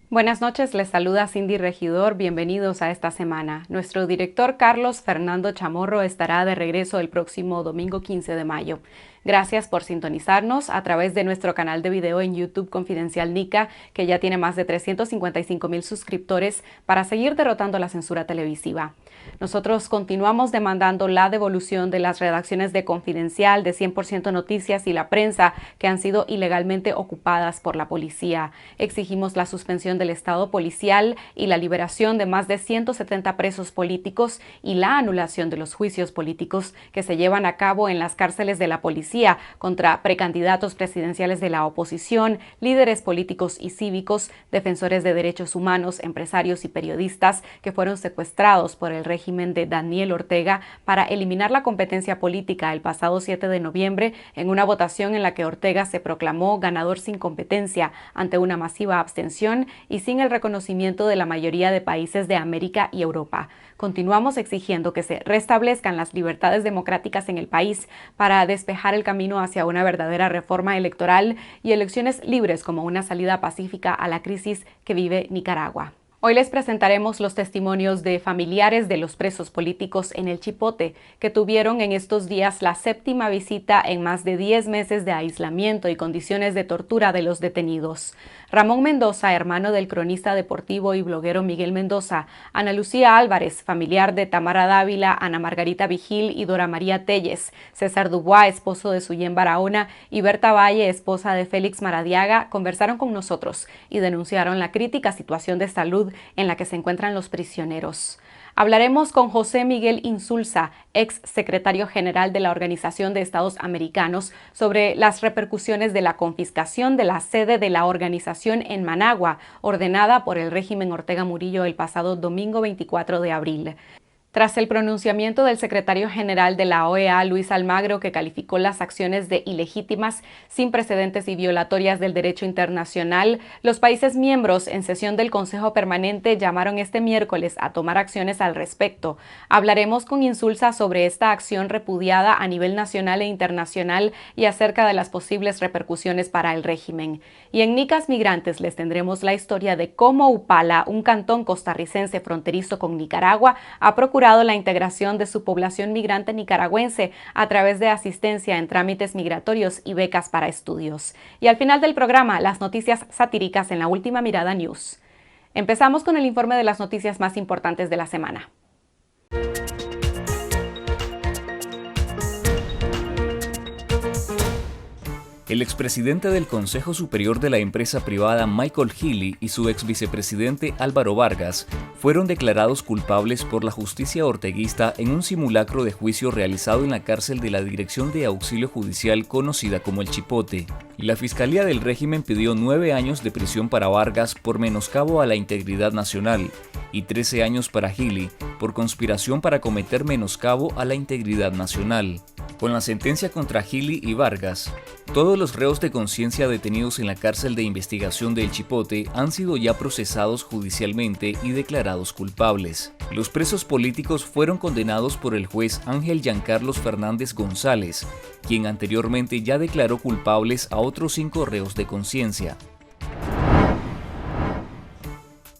Buenas noches, les saluda Cindy Regidor, bienvenidos a esta semana. Nuestro director Carlos Fernando Chamorro estará de regreso el próximo domingo 15 de mayo. Gracias por sintonizarnos a través de nuestro canal de video en YouTube Confidencial Nica, que ya tiene más de 355,000 suscriptores, para seguir derrotando la censura televisiva. Nosotros continuamos demandando la devolución de las redacciones de Confidencial, de 100% Noticias y La Prensa, que han sido ilegalmente ocupadas por la policía. Exigimos la suspensión del Estado policial y la liberación de más de 170 presos políticos y la anulación de los juicios políticos que se llevan a cabo en las cárceles de la policía contra precandidatos presidenciales de la oposición, líderes políticos y cívicos, defensores de derechos humanos, empresarios y periodistas que fueron secuestrados por el régimen de Daniel Ortega para eliminar la competencia política el pasado 7 de noviembre en una votación en la que Ortega se proclamó ganador sin competencia ante una masiva abstención y sin el reconocimiento de la mayoría de países de América y Europa. Continuamos exigiendo que se restablezcan las libertades democráticas en el país para despejar el camino hacia una verdadera reforma electoral y elecciones libres como una salida pacífica a la crisis que vive Nicaragua. Hoy les presentaremos los testimonios de familiares de los presos políticos en el Chipote, que tuvieron en estos días la 7ª visita en más de 10 meses de aislamiento y condiciones de tortura de los detenidos. Ramón Mendoza, hermano del cronista deportivo y bloguero Miguel Mendoza; Ana Lucía Álvarez, familiar de Tamara Dávila, Ana Margarita Vigil y Dora María Telles; César Dubois, esposo de Suyén Barahona; y Berta Valle, esposa de Félix Maradiaga, conversaron con nosotros y denunciaron la crítica situación de salud en la que se encuentran los prisioneros. Hablaremos con José Miguel Insulza, ex secretario general de la Organización de Estados Americanos, sobre las repercusiones de la confiscación de la sede de la organización en Managua, ordenada por el régimen Ortega Murillo el pasado domingo 24 de abril. Tras el pronunciamiento del secretario general de la OEA, Luis Almagro, que calificó las acciones de ilegítimas, sin precedentes y violatorias del derecho internacional, los países miembros en sesión del Consejo Permanente llamaron este miércoles a tomar acciones al respecto. Hablaremos con Insulza sobre esta acción repudiada a nivel nacional e internacional y acerca de las posibles repercusiones para el régimen. Y en Nicas Migrantes les tendremos la historia de cómo Upala, un cantón costarricense fronterizo con Nicaragua, ha procurado la integración de su población migrante nicaragüense a través de asistencia en trámites migratorios y becas para estudios. Y al final del programa, las noticias satíricas en La Última Mirada News. Empezamos con el informe de las noticias más importantes de la semana. El expresidente del Consejo Superior de la empresa privada Michael Healy y su exvicepresidente Álvaro Vargas fueron declarados culpables por la justicia orteguista en un simulacro de juicio realizado en la cárcel de la Dirección de Auxilio Judicial conocida como El Chipote. La Fiscalía del régimen pidió 9 años de prisión para Vargas por menoscabo a la integridad nacional y 13 años para Healy por conspiración para cometer menoscabo a la integridad nacional. Con la sentencia contra Healy y Vargas, todos los reos de conciencia detenidos en la cárcel de investigación de El Chipote han sido ya procesados judicialmente y declarados culpables. Los presos políticos fueron condenados por el juez Ángel Giancarlos Fernández González, quien anteriormente ya declaró culpables a otros 5 reos de conciencia.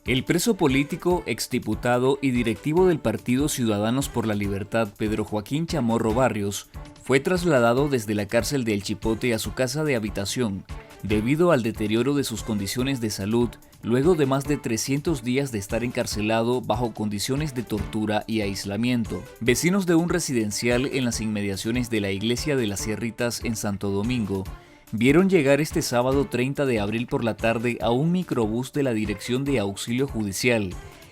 El preso político, exdiputado y directivo del Partido Ciudadanos por la Libertad, Pedro Joaquín Chamorro Barrios, fue trasladado desde la cárcel de El Chipote a su casa de habitación, debido al deterioro de sus condiciones de salud, luego de más de 300 días de estar encarcelado bajo condiciones de tortura y aislamiento. Vecinos de un residencial en las inmediaciones de la iglesia de las Sierritas en Santo Domingo vieron llegar este sábado 30 de abril por la tarde a un microbús de la Dirección de Auxilio Judicial,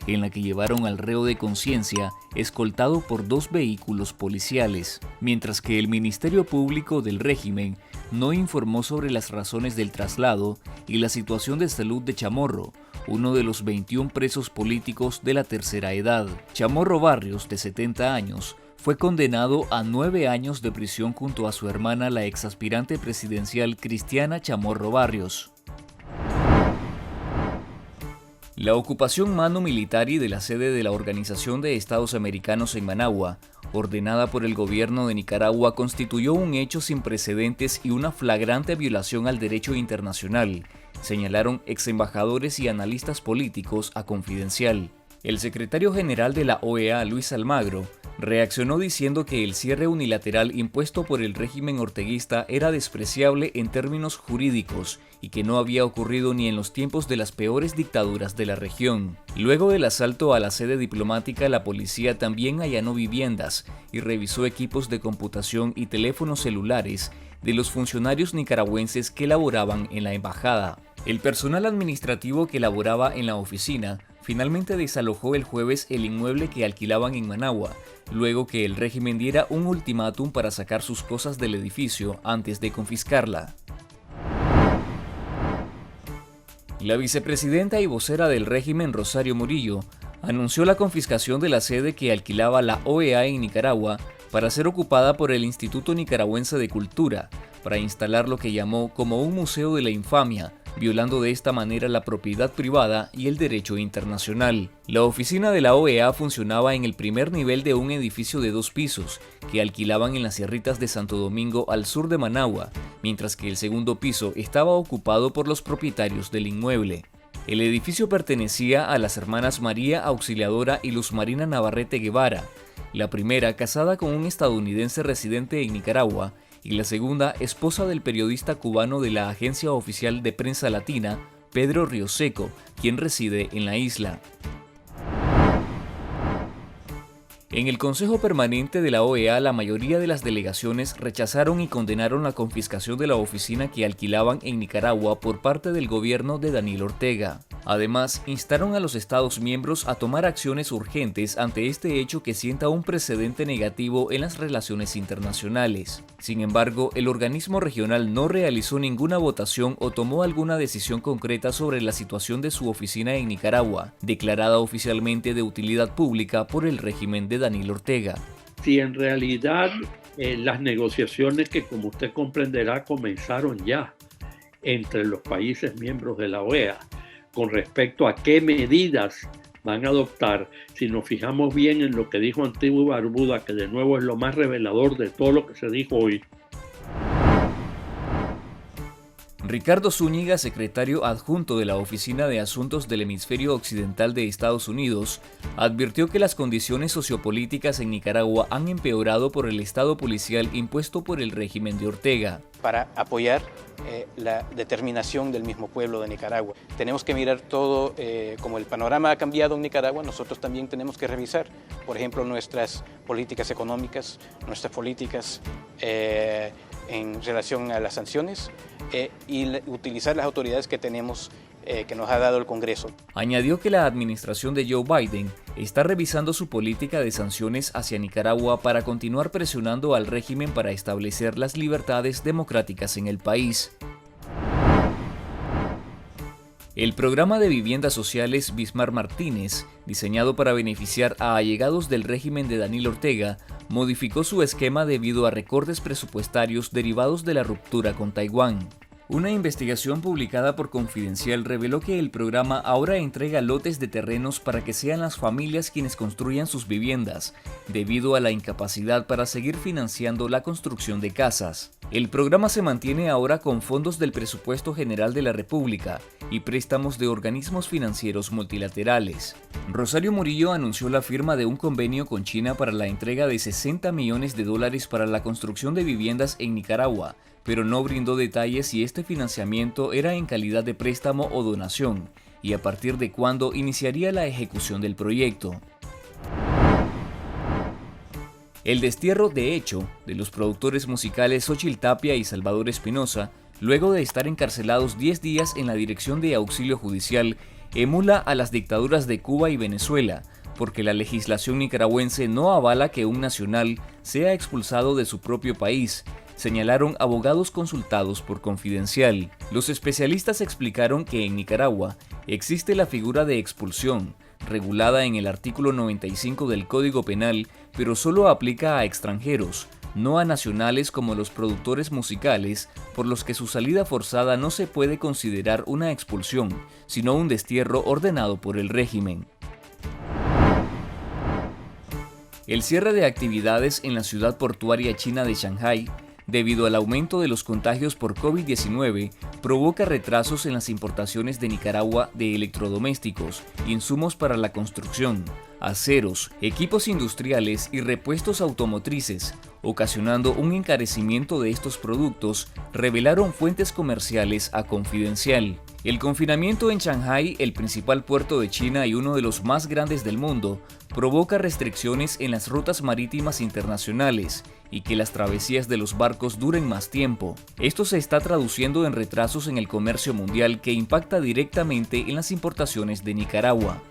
en la que llevaron al reo de conciencia, escoltado por 2 vehículos policiales, mientras que el Ministerio Público del régimen no informó sobre las razones del traslado y la situación de salud de Chamorro, uno de los 21 presos políticos de la tercera edad. Chamorro Barrios, de 70 años, fue condenado a 9 años de prisión junto a su hermana, la exaspirante presidencial Cristiana Chamorro Barrios. La ocupación mano militari de la sede de la Organización de Estados Americanos en Managua, ordenada por el gobierno de Nicaragua, constituyó un hecho sin precedentes y una flagrante violación al derecho internacional, señalaron ex embajadores y analistas políticos a Confidencial. El secretario general de la OEA, Luis Almagro, reaccionó diciendo que el cierre unilateral impuesto por el régimen orteguista era despreciable en términos jurídicos y que no había ocurrido ni en los tiempos de las peores dictaduras de la región. Luego del asalto a la sede diplomática, la policía también allanó viviendas y revisó equipos de computación y teléfonos celulares de los funcionarios nicaragüenses que laboraban en la embajada. El personal administrativo que laboraba en la oficina finalmente desalojó el jueves el inmueble que alquilaban en Managua, luego que el régimen diera un ultimátum para sacar sus cosas del edificio antes de confiscarla. La vicepresidenta y vocera del régimen, Rosario Murillo, anunció la confiscación de la sede que alquilaba la OEA en Nicaragua para ser ocupada por el Instituto Nicaragüense de Cultura, para instalar lo que llamó como un museo de la infamia, violando de esta manera la propiedad privada y el derecho internacional. La oficina de la OEA funcionaba en el primer nivel de un edificio de 2 pisos, que alquilaban en las Sierritas de Santo Domingo al sur de Managua, mientras que el segundo piso estaba ocupado por los propietarios del inmueble. El edificio pertenecía a las hermanas María Auxiliadora y Luz Marina Navarrete Guevara, la primera casada con un estadounidense residente en Nicaragua, y la segunda, esposa del periodista cubano de la Agencia Oficial de Prensa Latina, Pedro Rioseco, quien reside en la isla. En el Consejo Permanente de la OEA, la mayoría de las delegaciones rechazaron y condenaron la confiscación de la oficina que alquilaban en Nicaragua por parte del gobierno de Daniel Ortega. Además, instaron a los Estados miembros a tomar acciones urgentes ante este hecho que sienta un precedente negativo en las relaciones internacionales. Sin embargo, el organismo regional no realizó ninguna votación o tomó alguna decisión concreta sobre la situación de su oficina en Nicaragua, declarada oficialmente de utilidad pública por el régimen de Daniel Ortega. Si en realidad las negociaciones que, como usted comprenderá, comenzaron ya entre los países miembros de la OEA con respecto a qué medidas van a adoptar, si nos fijamos bien en lo que dijo Antigua y Barbuda, que de nuevo es lo más revelador de todo lo que se dijo hoy. Ricardo Zúñiga, secretario adjunto de la Oficina de Asuntos del Hemisferio Occidental de Estados Unidos, advirtió que las condiciones sociopolíticas en Nicaragua han empeorado por el estado policial impuesto por el régimen de Ortega. Para apoyar la determinación del mismo pueblo de Nicaragua. Tenemos que mirar todo, como el panorama ha cambiado en Nicaragua, nosotros también tenemos que revisar, por ejemplo, nuestras políticas económicas, nuestras políticas en relación a las sanciones y utilizar las autoridades que tenemos, que nos ha dado el Congreso. Añadió que la administración de Joe Biden está revisando su política de sanciones hacia Nicaragua para continuar presionando al régimen para establecer las libertades democráticas en el país. El programa de viviendas sociales Bismar Martínez, diseñado para beneficiar a allegados del régimen de Daniel Ortega, modificó su esquema debido a recortes presupuestarios derivados de la ruptura con Taiwán. Una investigación publicada por Confidencial reveló que el programa ahora entrega lotes de terrenos para que sean las familias quienes construyan sus viviendas, debido a la incapacidad para seguir financiando la construcción de casas. El programa se mantiene ahora con fondos del Presupuesto General de la República y préstamos de organismos financieros multilaterales. Rosario Murillo anunció la firma de un convenio con China para la entrega de $60 millones para la construcción de viviendas en Nicaragua, pero no brindó detalles si este financiamiento era en calidad de préstamo o donación, y a partir de cuándo iniciaría la ejecución del proyecto. El destierro, de hecho, de los productores musicales Xóchitl Tapia y Salvador Espinosa, luego de estar encarcelados 10 días en la Dirección de Auxilio Judicial, emula a las dictaduras de Cuba y Venezuela, porque la legislación nicaragüense no avala que un nacional sea expulsado de su propio país, señalaron abogados consultados por Confidencial. Los especialistas explicaron que en Nicaragua existe la figura de expulsión, regulada en el artículo 95 del Código Penal, pero solo aplica a extranjeros, no a nacionales como los productores musicales, por los que su salida forzada no se puede considerar una expulsión, sino un destierro ordenado por el régimen. El cierre de actividades en la ciudad portuaria china de Shanghái debido al aumento de los contagios por COVID-19, provoca retrasos en las importaciones de Nicaragua de electrodomésticos, insumos para la construcción, aceros, equipos industriales y repuestos automotrices, ocasionando un encarecimiento de estos productos, revelaron fuentes comerciales a Confidencial. El confinamiento en Shanghái, el principal puerto de China y uno de los más grandes del mundo, provoca restricciones en las rutas marítimas internacionales y que las travesías de los barcos duren más tiempo. Esto se está traduciendo en retrasos en el comercio mundial que impacta directamente en las importaciones de Nicaragua.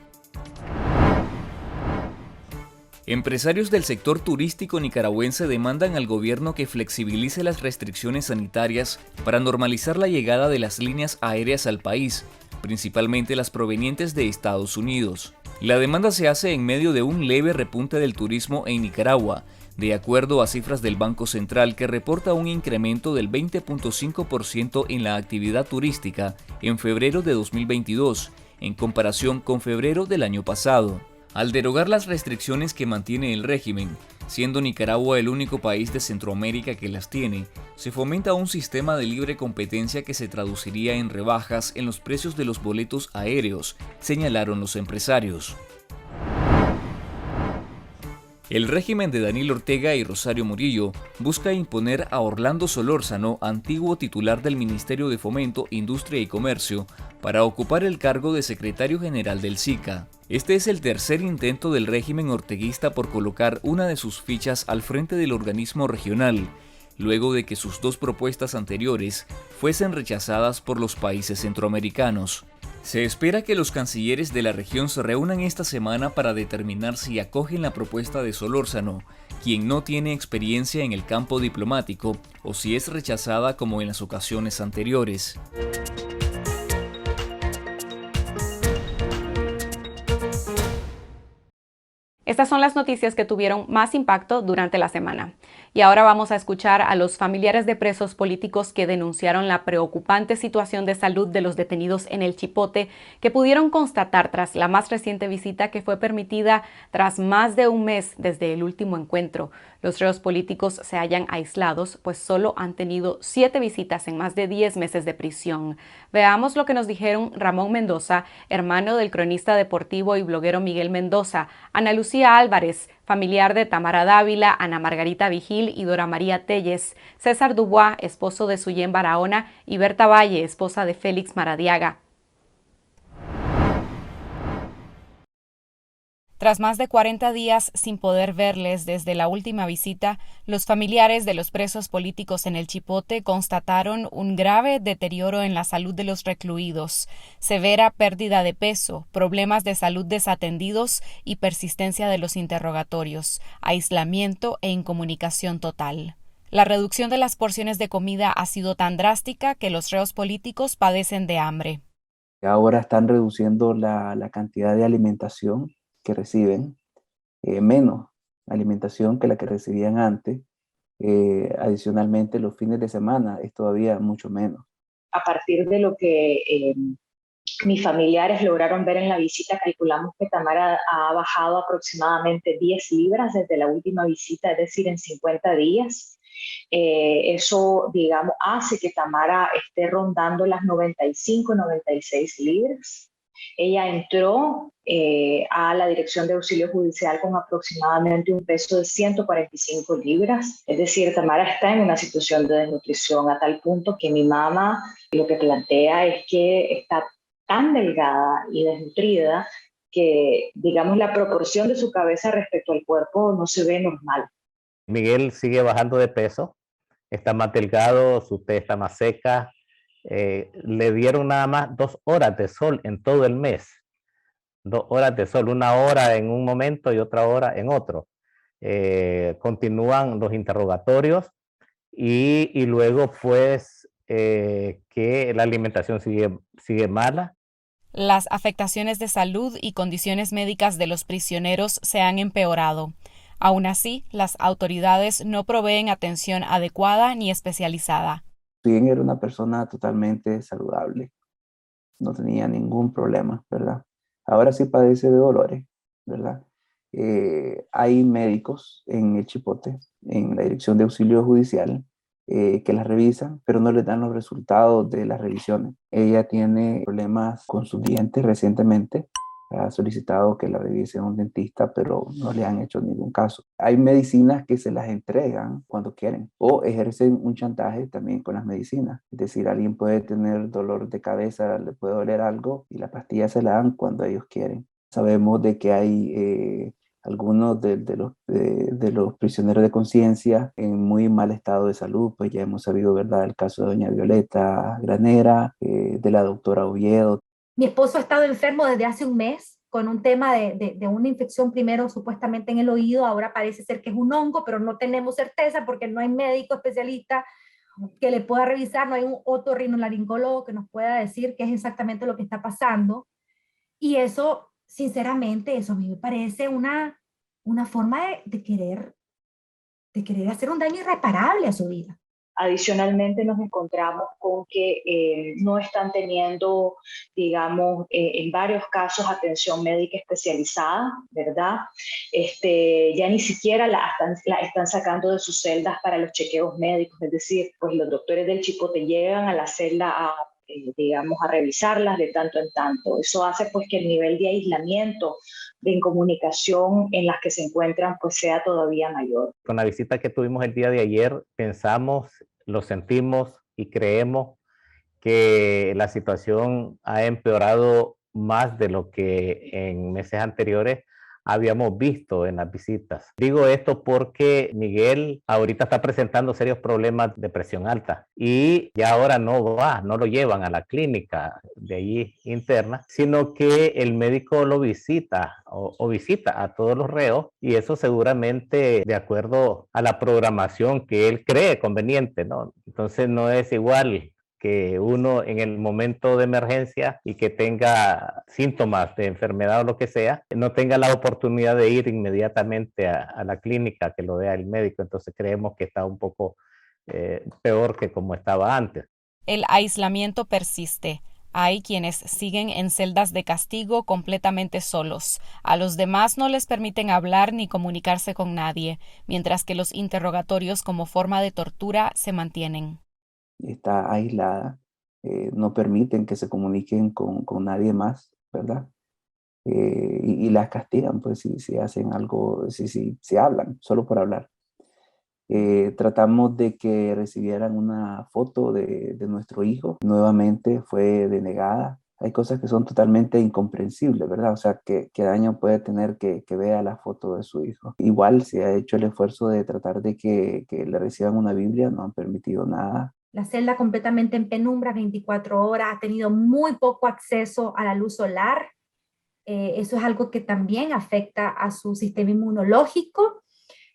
Empresarios del sector turístico nicaragüense demandan al gobierno que flexibilice las restricciones sanitarias para normalizar la llegada de las líneas aéreas al país, principalmente las provenientes de Estados Unidos. La demanda se hace en medio de un leve repunte del turismo en Nicaragua, de acuerdo a cifras del Banco Central, que reporta un incremento del 20.5% en la actividad turística en febrero de 2022, en comparación con febrero del año pasado. Al derogar las restricciones que mantiene el régimen, siendo Nicaragua el único país de Centroamérica que las tiene, se fomenta un sistema de libre competencia que se traduciría en rebajas en los precios de los boletos aéreos, señalaron los empresarios. El régimen de Daniel Ortega y Rosario Murillo busca imponer a Orlando Solórzano, antiguo titular del Ministerio de Fomento, Industria y Comercio, para ocupar el cargo de secretario general del SICA. Este es el tercer intento del régimen orteguista por colocar una de sus fichas al frente del organismo regional, luego de que sus dos propuestas anteriores fuesen rechazadas por los países centroamericanos. Se espera que los cancilleres de la región se reúnan esta semana para determinar si acogen la propuesta de Solórzano, quien no tiene experiencia en el campo diplomático, o si es rechazada como en las ocasiones anteriores. Estas son las noticias que tuvieron más impacto durante la semana. Y ahora vamos a escuchar a los familiares de presos políticos que denunciaron la preocupante situación de salud de los detenidos en el Chipote, que pudieron constatar tras la más reciente visita que fue permitida tras más de un mes desde el último encuentro. Los reos políticos se hallan aislados, pues solo han tenido 7 visitas en más de 10 meses de prisión. Veamos lo que nos dijeron Ramón Mendoza, hermano del cronista deportivo y bloguero Miguel Mendoza, Ana Lucía Álvarez, familiar de Tamara Dávila, Ana Margarita Vigil y Dora María Telles, César Dubois, esposo de Suyén Barahona, y Berta Valle, esposa de Félix Maradiaga. Tras más de 40 días sin poder verles desde la última visita, los familiares de los presos políticos en el Chipote constataron un grave deterioro en la salud de los recluidos, severa pérdida de peso, problemas de salud desatendidos y persistencia de los interrogatorios, aislamiento e incomunicación total. La reducción de las porciones de comida ha sido tan drástica que los reos políticos padecen de hambre. Ahora están reduciendo la cantidad de alimentación que reciben, menos alimentación que la que recibían antes. Adicionalmente, los fines de semana es todavía mucho menos. A partir de lo que mis familiares lograron ver en la visita, calculamos que Tamara ha bajado aproximadamente 10 libras desde la última visita, es decir, en 50 días. Eso, digamos, hace que Tamara esté rondando las 95, 96 libras. Ella entró a la Dirección de Auxilio Judicial con aproximadamente un peso de 145 libras. Es decir, Tamara está en una situación de desnutrición a tal punto que mi mamá lo que plantea es que está tan delgada y desnutrida que, digamos, la proporción de su cabeza respecto al cuerpo no se ve normal. Miguel sigue bajando de peso, está más delgado, su tez está más seca. Le dieron nada más 2 horas de sol en todo el mes. 2 horas de sol, 1 hora en un momento y otra hora en otro. Continúan los interrogatorios y luego pues que la alimentación sigue mala. Las afectaciones de salud y condiciones médicas de los prisioneros se han empeorado. Aún así, las autoridades no proveen atención adecuada ni especializada. Bien, era una persona totalmente saludable, no tenía ningún problema, ¿verdad? Ahora sí padece de dolores, ¿verdad? Hay médicos en el Chipote, en la Dirección de Auxilio Judicial, que las revisan, pero no les dan los resultados de las revisiones. Ella tiene problemas con sus dientes recientemente. Ha solicitado que la revise un dentista, pero no le han hecho ningún caso. Hay medicinas que se las entregan cuando quieren o ejercen un chantaje también con las medicinas. Es decir, alguien puede tener dolor de cabeza, le puede doler algo y la pastilla se la dan cuando ellos quieren. Sabemos de que hay algunos de los prisioneros de conciencia en muy mal estado de salud, pues ya hemos sabido, ¿verdad?, el caso de doña Violeta Granera, de la doctora Oviedo. Mi esposo ha estado enfermo desde hace un mes con un tema de una infección primero supuestamente en el oído, ahora parece ser que es un hongo, pero no tenemos certeza porque no hay médico especialista que le pueda revisar, no hay un otorrinolaringólogo que nos pueda decir qué es exactamente lo que está pasando. Y eso, sinceramente, eso a mí me parece una forma de querer hacer un daño irreparable a su vida. Adicionalmente nos encontramos con que no están teniendo, digamos, en varios casos atención médica especializada, ¿verdad? Ya ni siquiera la están sacando de sus celdas para los chequeos médicos, es decir, pues los doctores del Chipote llegan a la celda digamos, a revisarlas de tanto en tanto. Eso hace pues que el nivel de aislamiento, de incomunicación en las que se encuentran, pues sea todavía mayor. Con la visita que tuvimos el día de ayer, pensamos, lo sentimos y creemos que la situación ha empeorado más de lo que en meses anteriores habíamos visto en las visitas. Digo esto porque Miguel ahorita está presentando serios problemas de presión alta y ya ahora no lo llevan a la clínica de allí interna, sino que el médico lo visita o visita a todos los reos, y eso seguramente de acuerdo a la programación que él cree conveniente, ¿no? Entonces no es igual que uno en el momento de emergencia y que tenga síntomas de enfermedad o lo que sea, no tenga la oportunidad de ir inmediatamente a la clínica que lo vea el médico. Entonces creemos que está un poco peor que como estaba antes. El aislamiento persiste. Hay quienes siguen en celdas de castigo completamente solos. A los demás no les permiten hablar ni comunicarse con nadie, mientras que los interrogatorios como forma de tortura se mantienen. Está aislada, no permiten que se comuniquen con nadie más, ¿verdad? Y las castigan, pues, si hacen algo, si hablan, solo por hablar. Tratamos de que recibieran una foto de nuestro hijo, nuevamente fue denegada. Hay cosas que son totalmente incomprensibles, ¿verdad? O sea, ¿qué daño puede tener que vea la foto de su hijo? Igual se ha hecho el esfuerzo de tratar de que le reciban una Biblia, no han permitido nada. La celda completamente en penumbra, 24 horas, ha tenido muy poco acceso a la luz solar. Eso es algo que también afecta a su sistema inmunológico.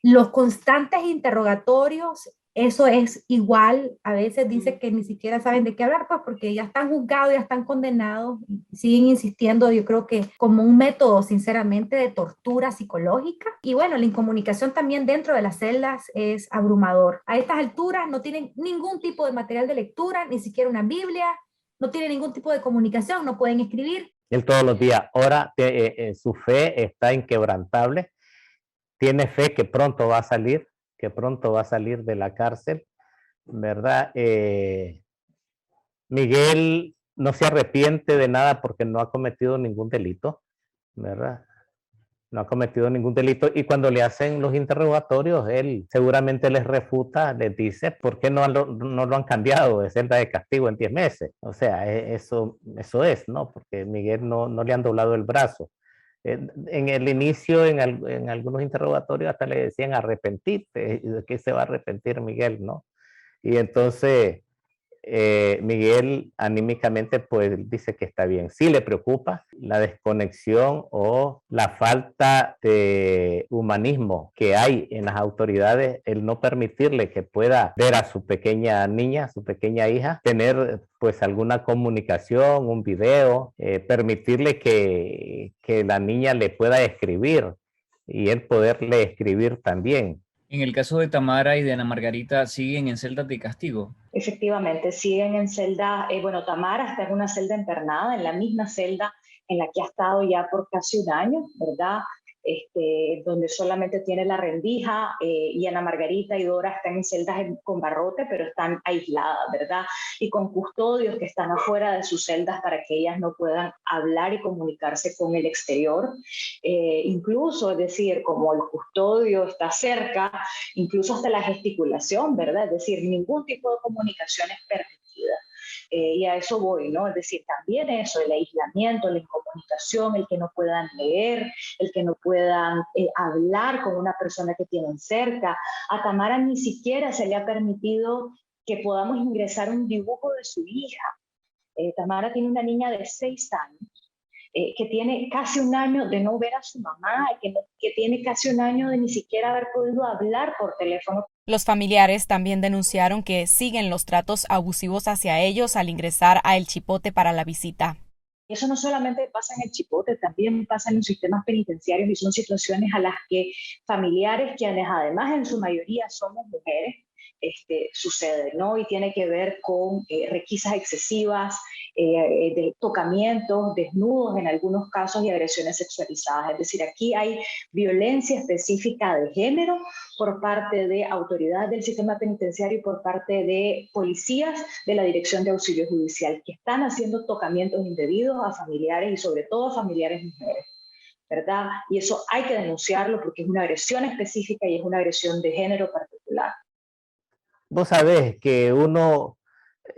Los constantes interrogatorios, eso es igual. A veces dice que ni siquiera saben de qué hablar, pues porque ya están juzgados, ya están condenados, y siguen insistiendo, yo creo que como un método, sinceramente, de tortura psicológica. Y bueno, la incomunicación también dentro de las celdas es abrumador. A estas alturas no tienen ningún tipo de material de lectura, ni siquiera una Biblia, no tienen ningún tipo de comunicación, no pueden escribir. Él todos los días ora, su fe está inquebrantable. Tiene fe que pronto va a salir de la cárcel, ¿verdad? Miguel no se arrepiente de nada porque no ha cometido ningún delito, ¿verdad? No ha cometido ningún delito, y cuando le hacen los interrogatorios, él seguramente les refuta, les dice, ¿por qué no lo han cambiado de celda de castigo en 10 meses? O sea, eso es, ¿no? Porque Miguel no le han doblado el brazo. En el inicio, en algunos interrogatorios, hasta le decían arrepentirte. ¿De qué se va a arrepentir Miguel, no? Y entonces Miguel anímicamente pues dice que está bien. Sí le preocupa la desconexión o la falta de humanismo que hay en las autoridades, el no permitirle que pueda ver a su pequeña niña, su pequeña hija, tener pues alguna comunicación, un video, permitirle que la niña le pueda escribir y él poderle escribir también. En el caso de Tamara y de Ana Margarita, ¿siguen en celdas de castigo? Efectivamente, siguen en celda, bueno, Tamara está en una celda internada, en la misma celda en la que ha estado ya por casi un año, ¿verdad? donde solamente tiene la rendija, y Ana Margarita y Dora están en celdas con barrote, pero están aisladas, ¿verdad? Y con custodios que están afuera de sus celdas para que ellas no puedan hablar y comunicarse con el exterior. Incluso, es decir, como el custodio está cerca, incluso hasta la gesticulación, ¿verdad? Es decir, ningún tipo de comunicación es permitida. Y a eso voy, ¿no? Es decir, también eso, el aislamiento, la incomunicación, el que no puedan leer, el que no puedan hablar con una persona que tienen cerca. A Tamara ni siquiera se le ha permitido que podamos ingresar un dibujo de su hija. Tamara tiene una niña de 6 años, que tiene casi un año de no ver a su mamá, que tiene casi un año de ni siquiera haber podido hablar por teléfono. Los familiares también denunciaron que siguen los tratos abusivos hacia ellos al ingresar a El Chipote para la visita. Eso no solamente pasa en El Chipote, también pasa en los sistemas penitenciarios, y son situaciones a las que familiares, quienes además en su mayoría somos mujeres, sucede, ¿no? Y tiene que ver con requisas excesivas, de tocamientos, desnudos en algunos casos y agresiones sexualizadas. Es decir, aquí hay violencia específica de género por parte de autoridades del sistema penitenciario y por parte de policías de la Dirección de Auxilio Judicial, que están haciendo tocamientos indebidos a familiares y sobre todo a familiares mujeres, ¿verdad? Y eso hay que denunciarlo porque es una agresión específica y es una agresión de género particular. Vos sabés que uno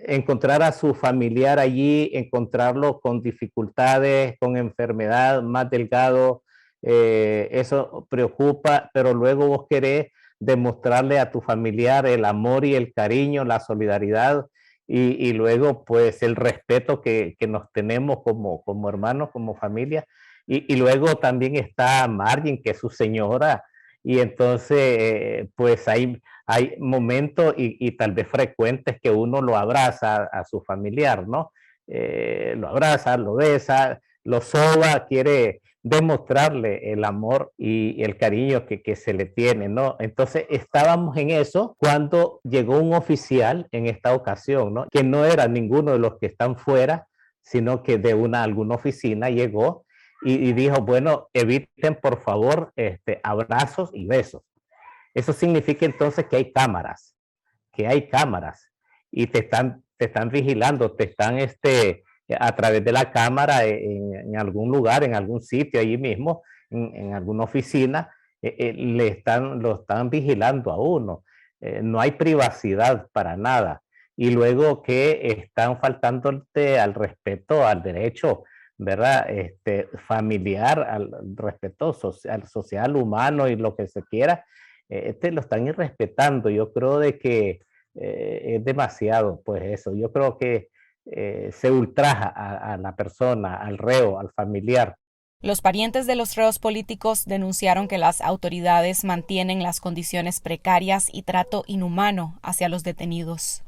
encontrar a su familiar allí, encontrarlo con dificultades, con enfermedad, más delgado, eso preocupa, pero luego vos querés demostrarle a tu familiar el amor y el cariño, la solidaridad y luego pues el respeto que nos tenemos como hermanos, como familia. Y luego también está Margin, que es su señora, y entonces pues hay momentos y tal vez frecuentes que uno lo abraza a su familiar, ¿no? Lo abraza, lo besa, lo soba, quiere demostrarle el amor y el cariño que se le tiene, ¿no? Entonces estábamos en eso cuando llegó un oficial en esta ocasión, ¿no? Que no era ninguno de los que están fuera, sino que de alguna oficina llegó y dijo, bueno, eviten por favor abrazos y besos. Eso significa entonces que hay cámaras y te están vigilando, te están a través de la cámara en algún lugar, en algún sitio allí mismo, en alguna oficina, lo están vigilando a uno. No hay privacidad para nada. Y luego que están faltándote al respeto, al derecho, ¿verdad? Familiar, al respeto social, humano y lo que se quiera, lo están irrespetando. Yo creo de que es demasiado, pues eso. Yo creo que se ultraja a la persona, al reo, al familiar. Los parientes de los reos políticos denunciaron que las autoridades mantienen las condiciones precarias y trato inhumano hacia los detenidos.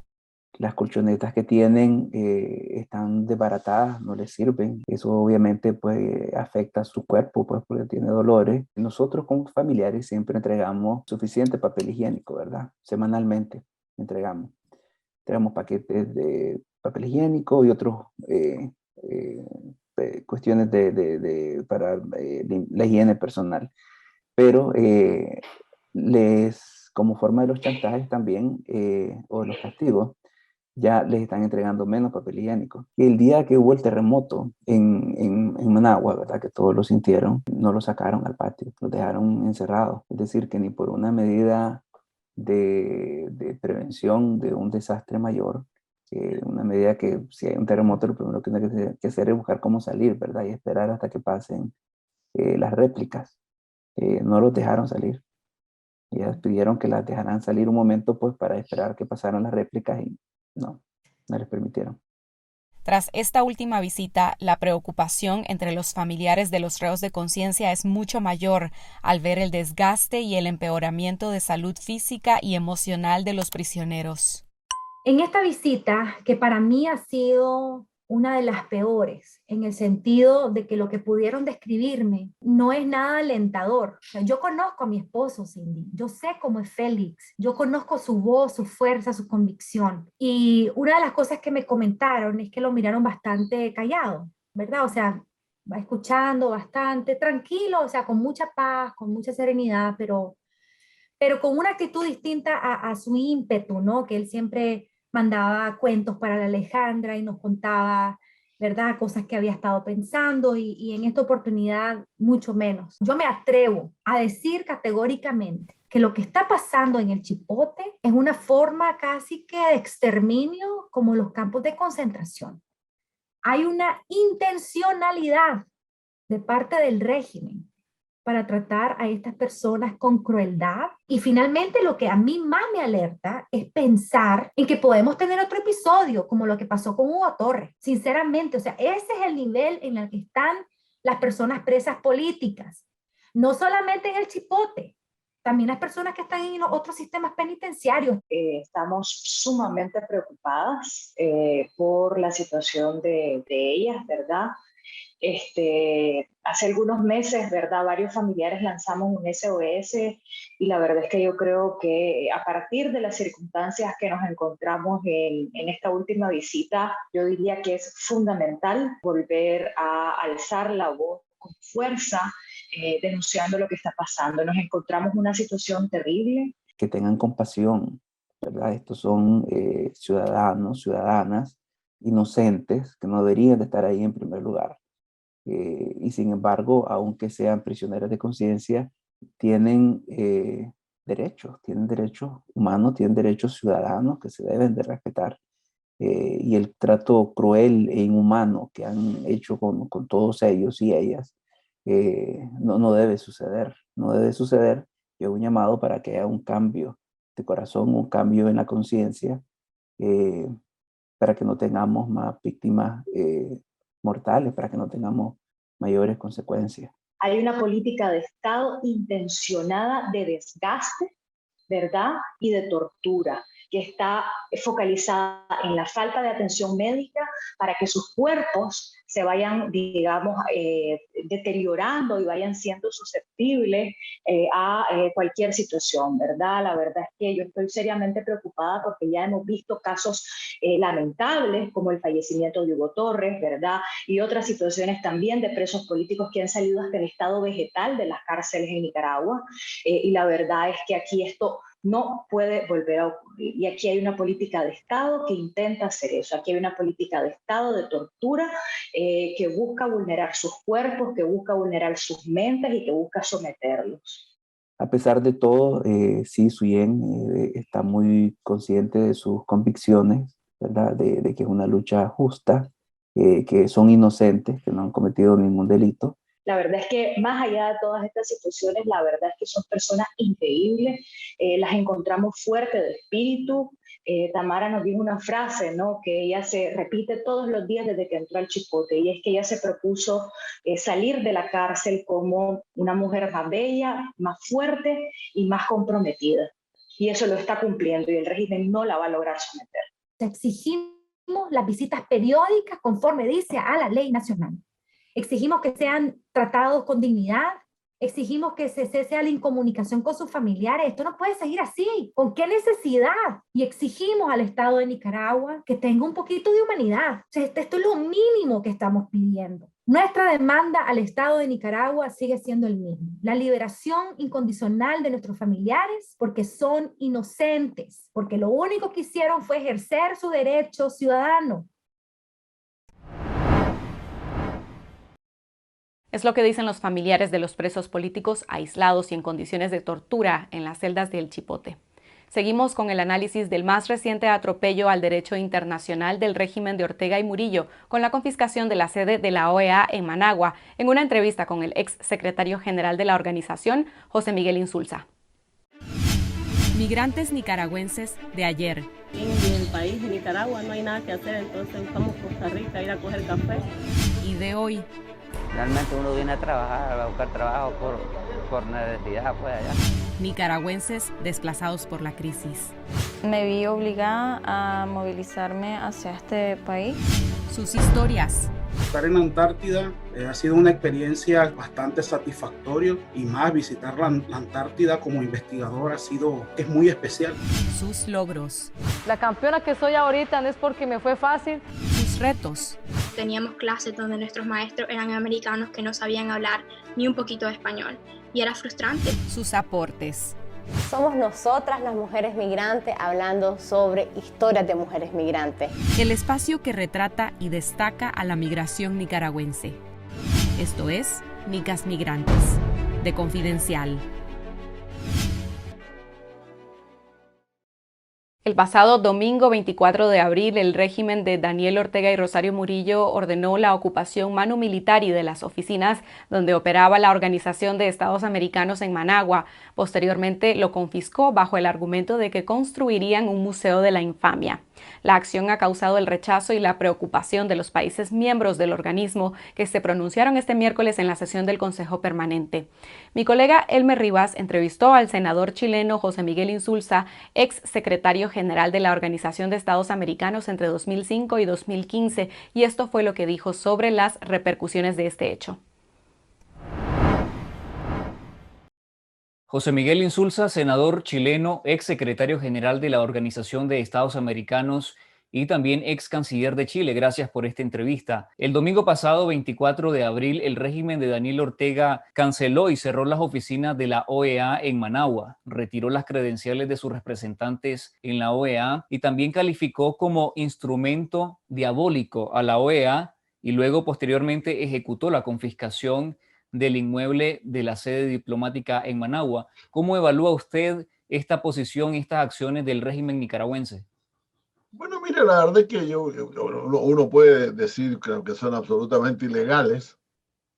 Las colchonetas que tienen están desbaratadas, no les sirven. Eso obviamente pues afecta a su cuerpo, pues porque tiene dolores. Nosotros como familiares siempre entregamos suficiente papel higiénico, ¿verdad? Semanalmente entregamos paquetes de papel higiénico y otros cuestiones para la higiene personal. Pero como forma de los chantajes también, o de los castigos, ya les están entregando menos papel higiénico. Y el día que hubo el terremoto en Managua, ¿verdad? Que todos lo sintieron, no lo sacaron al patio, los dejaron encerrados. Es decir, que ni por una medida de prevención de un desastre mayor, una medida que si hay un terremoto, lo primero que tiene que hacer es buscar cómo salir, ¿verdad? Y esperar hasta que pasen las réplicas. No los dejaron salir. Ellas pidieron que las dejaran salir un momento pues para esperar que pasaran las réplicas y no les permitieron. Tras esta última visita, la preocupación entre los familiares de los reos de conciencia es mucho mayor al ver el desgaste y el empeoramiento de salud física y emocional de los prisioneros. En esta visita, que para mí ha sido una de las peores, en el sentido de que lo que pudieron describirme no es nada alentador. O sea, yo conozco a mi esposo, Cindy, yo sé cómo es Félix, yo conozco su voz, su fuerza, su convicción. Y una de las cosas que me comentaron es que lo miraron bastante callado, ¿verdad? O sea, va escuchando bastante, tranquilo, o sea, con mucha paz, con mucha serenidad, pero con una actitud distinta a su ímpetu, ¿no? Que él siempre mandaba cuentos para la Alejandra y nos contaba, ¿verdad? Cosas que había estado pensando y en esta oportunidad mucho menos. Yo me atrevo a decir categóricamente que lo que está pasando en el Chipote es una forma casi que de exterminio como los campos de concentración. Hay una intencionalidad de parte del régimen para tratar a estas personas con crueldad. Y finalmente lo que a mí más me alerta es pensar en que podemos tener otro episodio como lo que pasó con Hugo Torres. Sinceramente, o sea, ese es el nivel en el que están las personas presas políticas. No solamente en el Chipote, también las personas que están en otros sistemas penitenciarios. Estamos sumamente preocupadas por la situación de ellas, ¿verdad? Hace algunos meses, ¿verdad? Varios familiares lanzamos un SOS y la verdad es que yo creo que a partir de las circunstancias que nos encontramos en esta última visita, yo diría que es fundamental volver a alzar la voz con fuerza, denunciando lo que está pasando. Nos encontramos una situación terrible. Que tengan compasión, ¿verdad? Estos son ciudadanos, ciudadanas inocentes que no deberían de estar ahí en primer lugar. Y sin embargo, aunque sean prisioneros de conciencia, tienen derechos humanos, tienen derechos ciudadanos que se deben de respetar. Y el trato cruel e inhumano que han hecho con todos ellos y ellas no debe suceder, no debe suceder. Yo hago un llamado para que haya un cambio de corazón, un cambio en la conciencia, para que no tengamos más víctimas mortales, para que no tengamos mayores consecuencias. Hay una política de Estado intencionada de desgaste, ¿verdad? Y de tortura, que está focalizada en la falta de atención médica para que sus cuerpos se vayan, digamos, deteriorando y vayan siendo susceptibles a cualquier situación, ¿verdad? La verdad es que yo estoy seriamente preocupada porque ya hemos visto casos lamentables como el fallecimiento de Hugo Torres, ¿verdad? Y otras situaciones también de presos políticos que han salido hasta el estado vegetal de las cárceles en Nicaragua. Y la verdad es que aquí esto no puede volver a ocurrir. Y aquí hay una política de Estado que intenta hacer eso. Aquí hay una política de Estado de tortura que busca vulnerar sus cuerpos, que busca vulnerar sus mentes y que busca someterlos. A pesar de todo, sí, Suyen está muy consciente de sus convicciones, ¿verdad? De que es una lucha justa, que son inocentes, que no han cometido ningún delito. La verdad es que más allá de todas estas situaciones, la verdad es que son personas increíbles, las encontramos fuertes de espíritu. Tamara nos dijo una frase, ¿no? Que ella se repite todos los días desde que entró al Chipote, y es que ella se propuso salir de la cárcel como una mujer más bella, más fuerte y más comprometida. Y eso lo está cumpliendo y el régimen no la va a lograr someter. Exigimos las visitas periódicas conforme dice a la ley nacional. Exigimos que sean tratados con dignidad, exigimos que se cese la incomunicación con sus familiares. Esto no puede seguir así. ¿Con qué necesidad? Y exigimos al Estado de Nicaragua que tenga un poquito de humanidad. O sea, esto es lo mínimo que estamos pidiendo. Nuestra demanda al Estado de Nicaragua sigue siendo el mismo: la liberación incondicional de nuestros familiares porque son inocentes, porque lo único que hicieron fue ejercer su derecho ciudadano. Es lo que dicen los familiares de los presos políticos aislados y en condiciones de tortura en las celdas del Chipote. Seguimos con el análisis del más reciente atropello al derecho internacional del régimen de Ortega y Murillo, con la confiscación de la sede de la OEA en Managua, en una entrevista con el ex secretario general de la organización, José Miguel Insulza. Migrantes nicaragüenses de ayer. En el país de Nicaragua no hay nada que hacer, entonces buscamos Costa Rica, ir a coger café. Y de hoy. Realmente uno viene a trabajar, a buscar trabajo por necesidad, pues allá. Nicaragüenses desplazados por la crisis. Me vi obligada a movilizarme hacia este país. Sus historias. Estar en Antártida ha sido una experiencia bastante satisfactoria, y más visitar la Antártida como investigador es muy especial. Sus logros. La campeona que soy ahorita no es porque me fue fácil. Sus retos. teníamos clases donde nuestros maestros eran americanos que no sabían hablar ni un poquito de español, y era frustrante. Sus aportes. Somos nosotras las mujeres migrantes hablando sobre historias de mujeres migrantes. El espacio que retrata y destaca a la migración nicaragüense. Esto es Nicas Migrantes, de Confidencial. El pasado domingo 24 de abril, el régimen de Daniel Ortega y Rosario Murillo ordenó la ocupación manu militari de las oficinas donde operaba la Organización de Estados Americanos en Managua. Posteriormente lo confiscó bajo el argumento de que construirían un museo de la infamia. La acción ha causado el rechazo y la preocupación de los países miembros del organismo que se pronunciaron este miércoles en la sesión del Consejo Permanente. Mi colega Elmer Rivas entrevistó al senador chileno José Miguel Insulza, ex secretario general de la Organización de Estados Americanos entre 2005 y 2015, y esto fue lo que dijo sobre las repercusiones de este hecho. José Miguel Insulza, senador chileno, ex secretario general de la Organización de Estados Americanos y también ex canciller de Chile. Gracias por esta entrevista. El domingo pasado, 24 de abril, el régimen de Daniel Ortega canceló y cerró las oficinas de la OEA en Managua, retiró las credenciales de sus representantes en la OEA y también calificó como instrumento diabólico a la OEA y luego posteriormente ejecutó la confiscación del inmueble de la sede diplomática en Managua. ¿Cómo evalúa usted esta posición y estas acciones del régimen nicaragüense? Bueno, mire, la verdad es que uno puede decir que son absolutamente ilegales,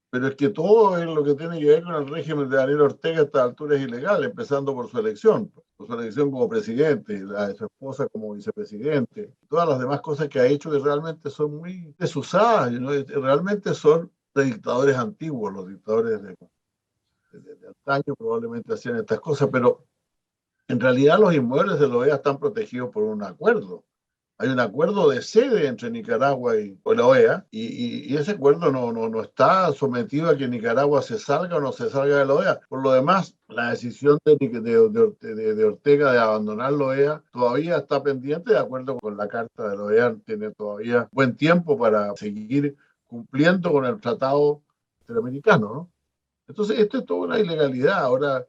pero es que todo lo que tiene que ver con el régimen de Daniel Ortega a esta altura es ilegal, empezando por su elección como presidente, la de su esposa como vicepresidente, todas las demás cosas que ha hecho que realmente son muy desusadas, ¿no? Realmente son de dictadores antiguos, los dictadores de antaño probablemente hacían estas cosas, pero en realidad los inmuebles de la OEA están protegidos por un acuerdo. Hay un acuerdo de sede entre Nicaragua y la OEA y ese acuerdo no está sometido a que Nicaragua se salga o no se salga de la OEA. Por lo demás, la decisión de Ortega de abandonar la OEA todavía está pendiente de acuerdo con la Carta de la OEA. Tiene todavía buen tiempo para seguir cumpliendo con el Tratado Interamericano, ¿no? Entonces, esto es toda una ilegalidad. Ahora,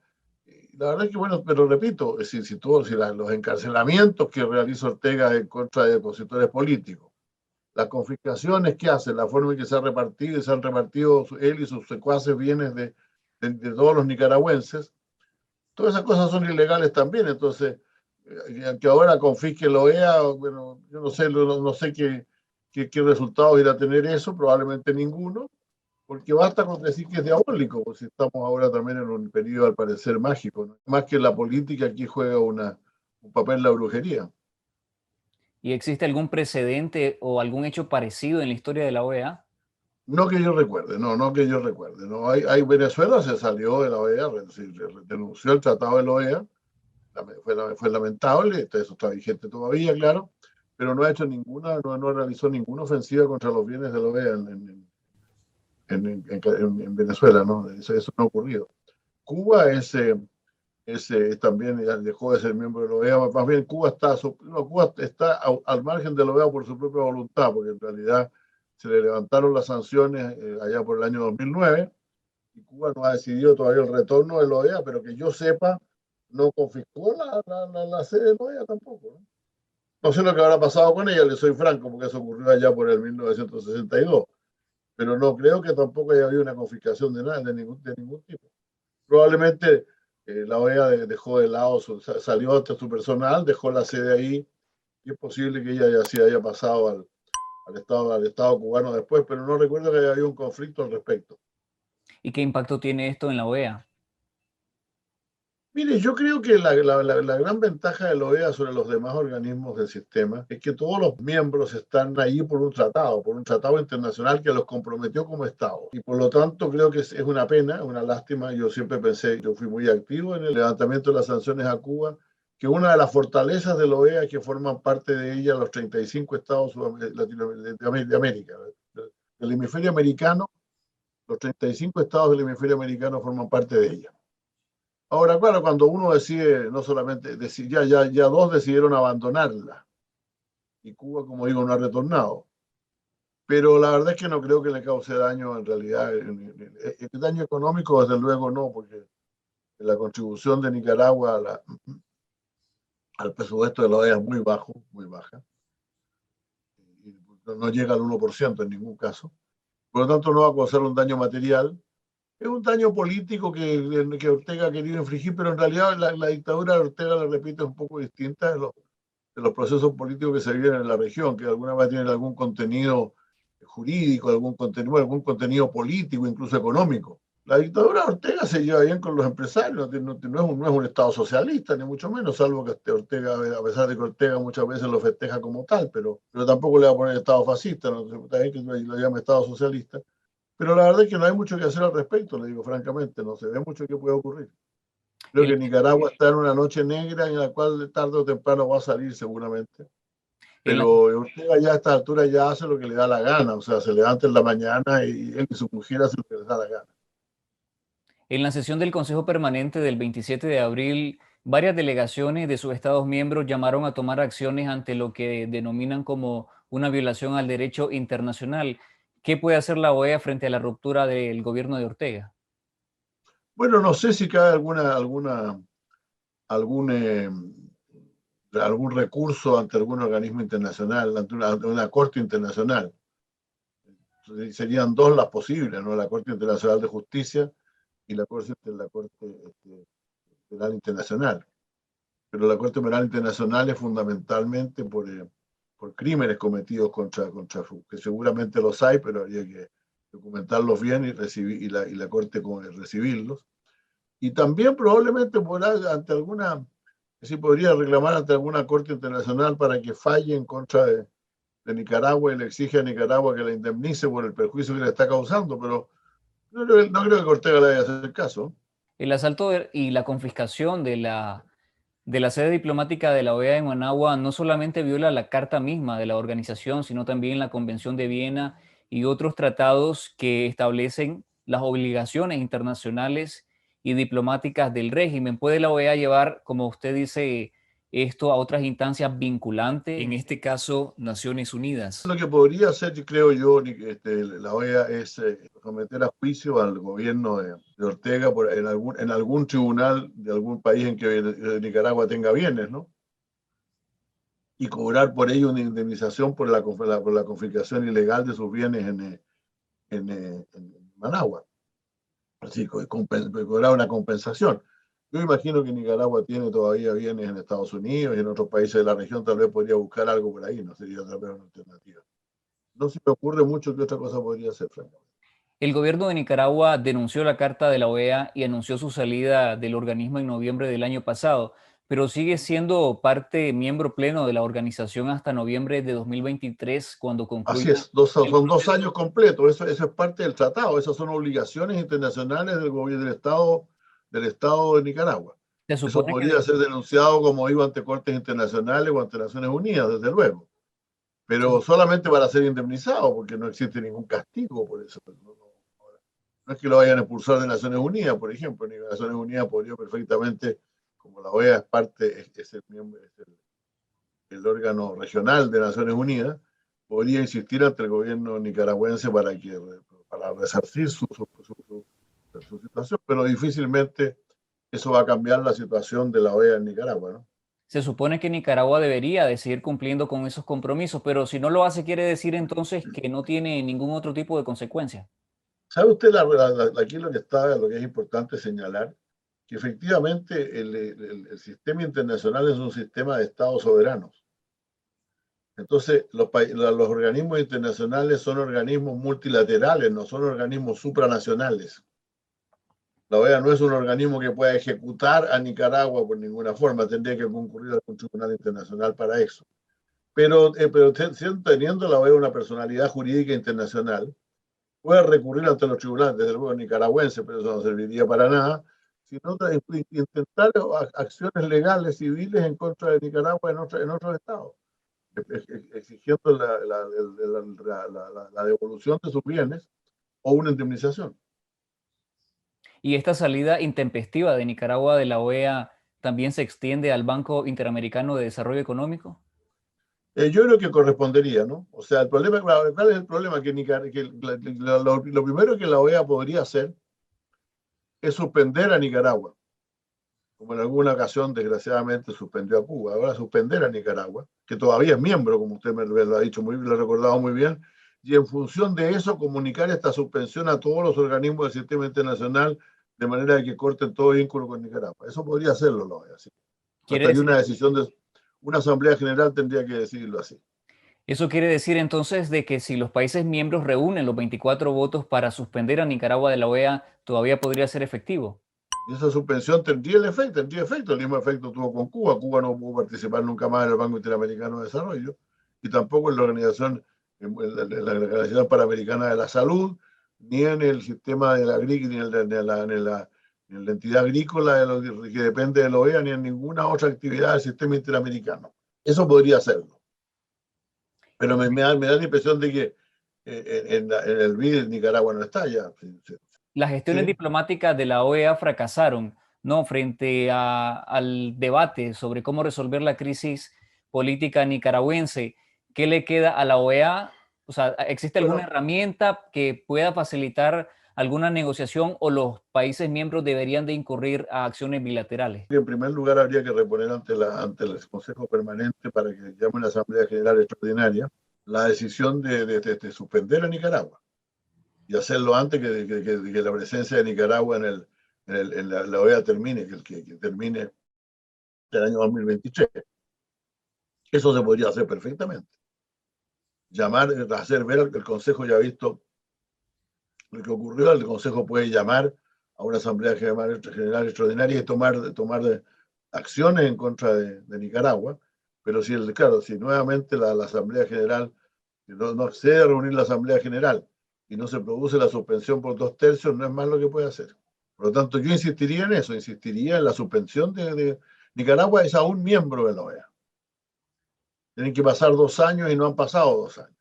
la verdad es que, bueno, pero repito, si los encarcelamientos que realiza Ortega en contra de opositores políticos, las confiscaciones que hace, la forma en que se han repartido él y sus secuaces bienes de todos los nicaragüenses, todas esas cosas son ilegales también. Entonces, que ahora confisque la OEA, bueno, yo no sé qué resultados irá a tener eso, probablemente ninguno, porque basta con decir que es diabólico, pues si estamos ahora también en un periodo al parecer mágico, ¿no? Más que la política aquí juega un papel la brujería. ¿Y existe algún precedente o algún hecho parecido en la historia de la OEA? No que yo recuerde, no que yo recuerde. No, Venezuela se salió de la OEA, denunció el tratado de la OEA, fue lamentable, eso está vigente todavía, claro, pero no ha hecho no realizó ninguna ofensiva contra los bienes de la OEA en Venezuela, ¿no? Eso no ha ocurrido. Cuba también dejó de ser miembro de la OEA, más bien Cuba está al margen de la OEA por su propia voluntad, porque en realidad se le levantaron las sanciones allá por el año 2009 y Cuba no ha decidido todavía el retorno de la OEA, pero que yo sepa, no confiscó la sede de la OEA tampoco, ¿no? No sé lo que habrá pasado con ella, le soy franco, porque eso ocurrió allá por el 1962. Pero no creo que tampoco haya habido una confiscación de nada, de ningún tipo. Probablemente la OEA dejó de lado, salió hasta su personal, dejó la sede ahí, y es posible que ella se haya pasado al Estado cubano después, pero no recuerdo que haya habido un conflicto al respecto. ¿Y qué impacto tiene esto en la OEA? Mire, yo creo que la gran ventaja de la OEA sobre los demás organismos del sistema es que todos los miembros están ahí por un tratado internacional que los comprometió como Estado. Y por lo tanto creo que es una pena, una lástima. Yo siempre pensé, yo fui muy activo en el levantamiento de las sanciones a Cuba, que una de las fortalezas de la OEA es que forman parte de ella los 35 estados de América. Del hemisferio americano, los 35 estados del hemisferio americano forman parte de ella. Ahora, claro, cuando uno decide, no solamente, ya dos decidieron abandonarla, y Cuba, como digo, no ha retornado. pero la verdad es que no creo que le cause daño en realidad. El daño económico, desde luego, no, porque la contribución de Nicaragua al presupuesto de la OEA es muy bajo, muy baja. No llega al 1% en ningún caso. Por lo tanto, no va a causar un daño material. Es un daño político que Ortega ha querido infligir, pero en realidad la dictadura de Ortega, le repito, es un poco distinta de los procesos políticos que se viven en la región, que de alguna manera tienen algún contenido jurídico, algún contenido político, incluso económico. La dictadura de Ortega se lleva bien con los empresarios, no es un Estado socialista, ni mucho menos, salvo que Ortega, a pesar de que Ortega muchas veces lo festeja como tal, pero tampoco le va a poner Estado fascista, ¿no? Está bien que lo llame Estado socialista. Pero la verdad es que no hay mucho que hacer al respecto, le digo francamente, no se ve mucho que puede ocurrir. Creo que Nicaragua está en una noche negra en la cual tarde o temprano va a salir seguramente. Pero Ortega ya a esta altura ya hace lo que le da la gana, o sea, se levanta en la mañana y él y su mujer hacen lo que les da la gana. En la sesión del Consejo Permanente del 27 de abril, varias delegaciones de sus Estados miembros llamaron a tomar acciones ante lo que denominan como una violación al derecho internacional. ¿Qué puede hacer la OEA frente a la ruptura del gobierno de Ortega? Bueno, no sé si cabe algún recurso ante algún organismo internacional, ante una corte internacional. Serían dos las posibles, ¿no? La Corte Internacional de Justicia y la Corte Penal Internacional. Pero la Corte Penal Internacional es fundamentalmente por crímenes cometidos contra que seguramente los hay, pero habría que documentarlos bien y la Corte recibirlos. Y también probablemente podría reclamar ante alguna Corte Internacional para que falle en contra de Nicaragua y le exige a Nicaragua que la indemnice por el perjuicio que le está causando, pero no creo que Ortega le vaya a hacer caso. El asalto y la confiscación de la sede diplomática de la OEA en Managua no solamente viola la carta misma de la organización, sino también la Convención de Viena y otros tratados que establecen las obligaciones internacionales y diplomáticas del régimen. ¿Puede la OEA llevar, como usted dice, esto a otras instancias vinculantes, en este caso Naciones Unidas? Lo que podría hacer, creo yo, la OEA es someter a juicio al gobierno de Ortega en algún tribunal de algún país en que Nicaragua tenga bienes, ¿no? Y cobrar por ello una indemnización por la confiscación ilegal de sus bienes en Managua. Así que cobrar una compensación. Yo imagino que Nicaragua tiene todavía bienes en Estados Unidos y en otros países de la región, tal vez podría buscar algo por ahí, no sería tal vez una alternativa. No se me ocurre mucho qué otra cosa podría ser, francamente. El gobierno de Nicaragua denunció la carta de la OEA y anunció su salida del organismo en noviembre del año pasado, pero sigue siendo miembro pleno de la organización hasta noviembre de 2023, cuando concluye. Así es, son 2 años completos, eso es parte del tratado, esas son obligaciones internacionales del gobierno del Estado de Nicaragua. Eso podría ser denunciado como digo ante cortes internacionales o ante Naciones Unidas, desde luego, pero solamente para ser indemnizado, porque no existe ningún castigo por eso. No es que lo vayan a expulsar de Naciones Unidas, por ejemplo, ni Naciones Unidas podría perfectamente, como la OEA es el órgano regional de Naciones Unidas, podría insistir ante el gobierno nicaragüense para resarcir su situación, pero difícilmente eso va a cambiar la situación de la OEA en Nicaragua, ¿no? Se supone que Nicaragua debería de seguir cumpliendo con esos compromisos, pero si no lo hace, quiere decir entonces que no tiene ningún otro tipo de consecuencia. ¿Sabe usted aquí lo que es importante señalar? Que efectivamente el sistema internacional es un sistema de estados soberanos. Entonces, los organismos internacionales son organismos multilaterales, no son organismos supranacionales. La OEA no es un organismo que pueda ejecutar a Nicaragua por ninguna forma, tendría que concurrir a un tribunal internacional para eso. Pero teniendo la OEA una personalidad jurídica internacional, puede recurrir ante los tribunales, desde luego nicaragüenses, pero eso no serviría para nada, sino intentar acciones legales, civiles en contra de Nicaragua en otros estados, exigiendo la devolución de sus bienes o una indemnización. ¿Y esta salida intempestiva de Nicaragua de la OEA también se extiende al Banco Interamericano de Desarrollo Económico? Yo creo que correspondería, ¿no? O sea, el problema, ¿cuál es el problema? Que lo primero que la OEA podría hacer es suspender a Nicaragua, como en alguna ocasión desgraciadamente suspendió a Cuba. Ahora suspender a Nicaragua, que todavía es miembro, como usted me lo ha dicho muy bien, lo ha recordado muy bien, y en función de eso comunicar esta suspensión a todos los organismos del sistema internacional de manera que corten todo vínculo con Nicaragua. Eso podría hacerlo la OEA, sí. Hasta que una decisión de una asamblea general tendría que decidirlo así. Eso quiere decir entonces de que si los países miembros reúnen los 24 votos para suspender a Nicaragua de la OEA, todavía podría ser efectivo. Y esa suspensión tendría efecto, el mismo efecto tuvo con Cuba. Cuba no pudo participar nunca más en el Banco Interamericano de Desarrollo y tampoco en la Organización Panamericana de la Salud, ni en el sistema de la agrícola, ni en la entidad agrícola que depende de la OEA, ni en ninguna otra actividad del sistema interamericano. Eso podría hacerlo. Pero me da la impresión de que en el BID Nicaragua no está ya. Las gestiones diplomáticas de la OEA fracasaron, ¿no? Frente al debate sobre cómo resolver la crisis política nicaragüense. ¿Qué le queda a la OEA? O sea, ¿existe alguna herramienta que pueda facilitar alguna negociación o los países miembros deberían de incurrir a acciones bilaterales? En primer lugar, habría que reponer ante el Consejo Permanente para que llame una Asamblea General Extraordinaria la decisión de suspender a Nicaragua y hacerlo antes que la presencia de Nicaragua en la OEA termine, que termine el año 2023. Eso se podría hacer perfectamente. Hacer ver al Consejo, ya ha visto lo que ocurrió, el Consejo puede llamar a una Asamblea General Extraordinaria y tomar acciones en contra de Nicaragua, pero si nuevamente la Asamblea General no accede a reunir la Asamblea General y no se produce la suspensión por 2/3, no es más lo que puede hacer. Por lo tanto, yo insistiría en eso, insistiría en la suspensión de Nicaragua. Es aún miembro de la OEA. Tienen que pasar 2 años y no han pasado 2 años.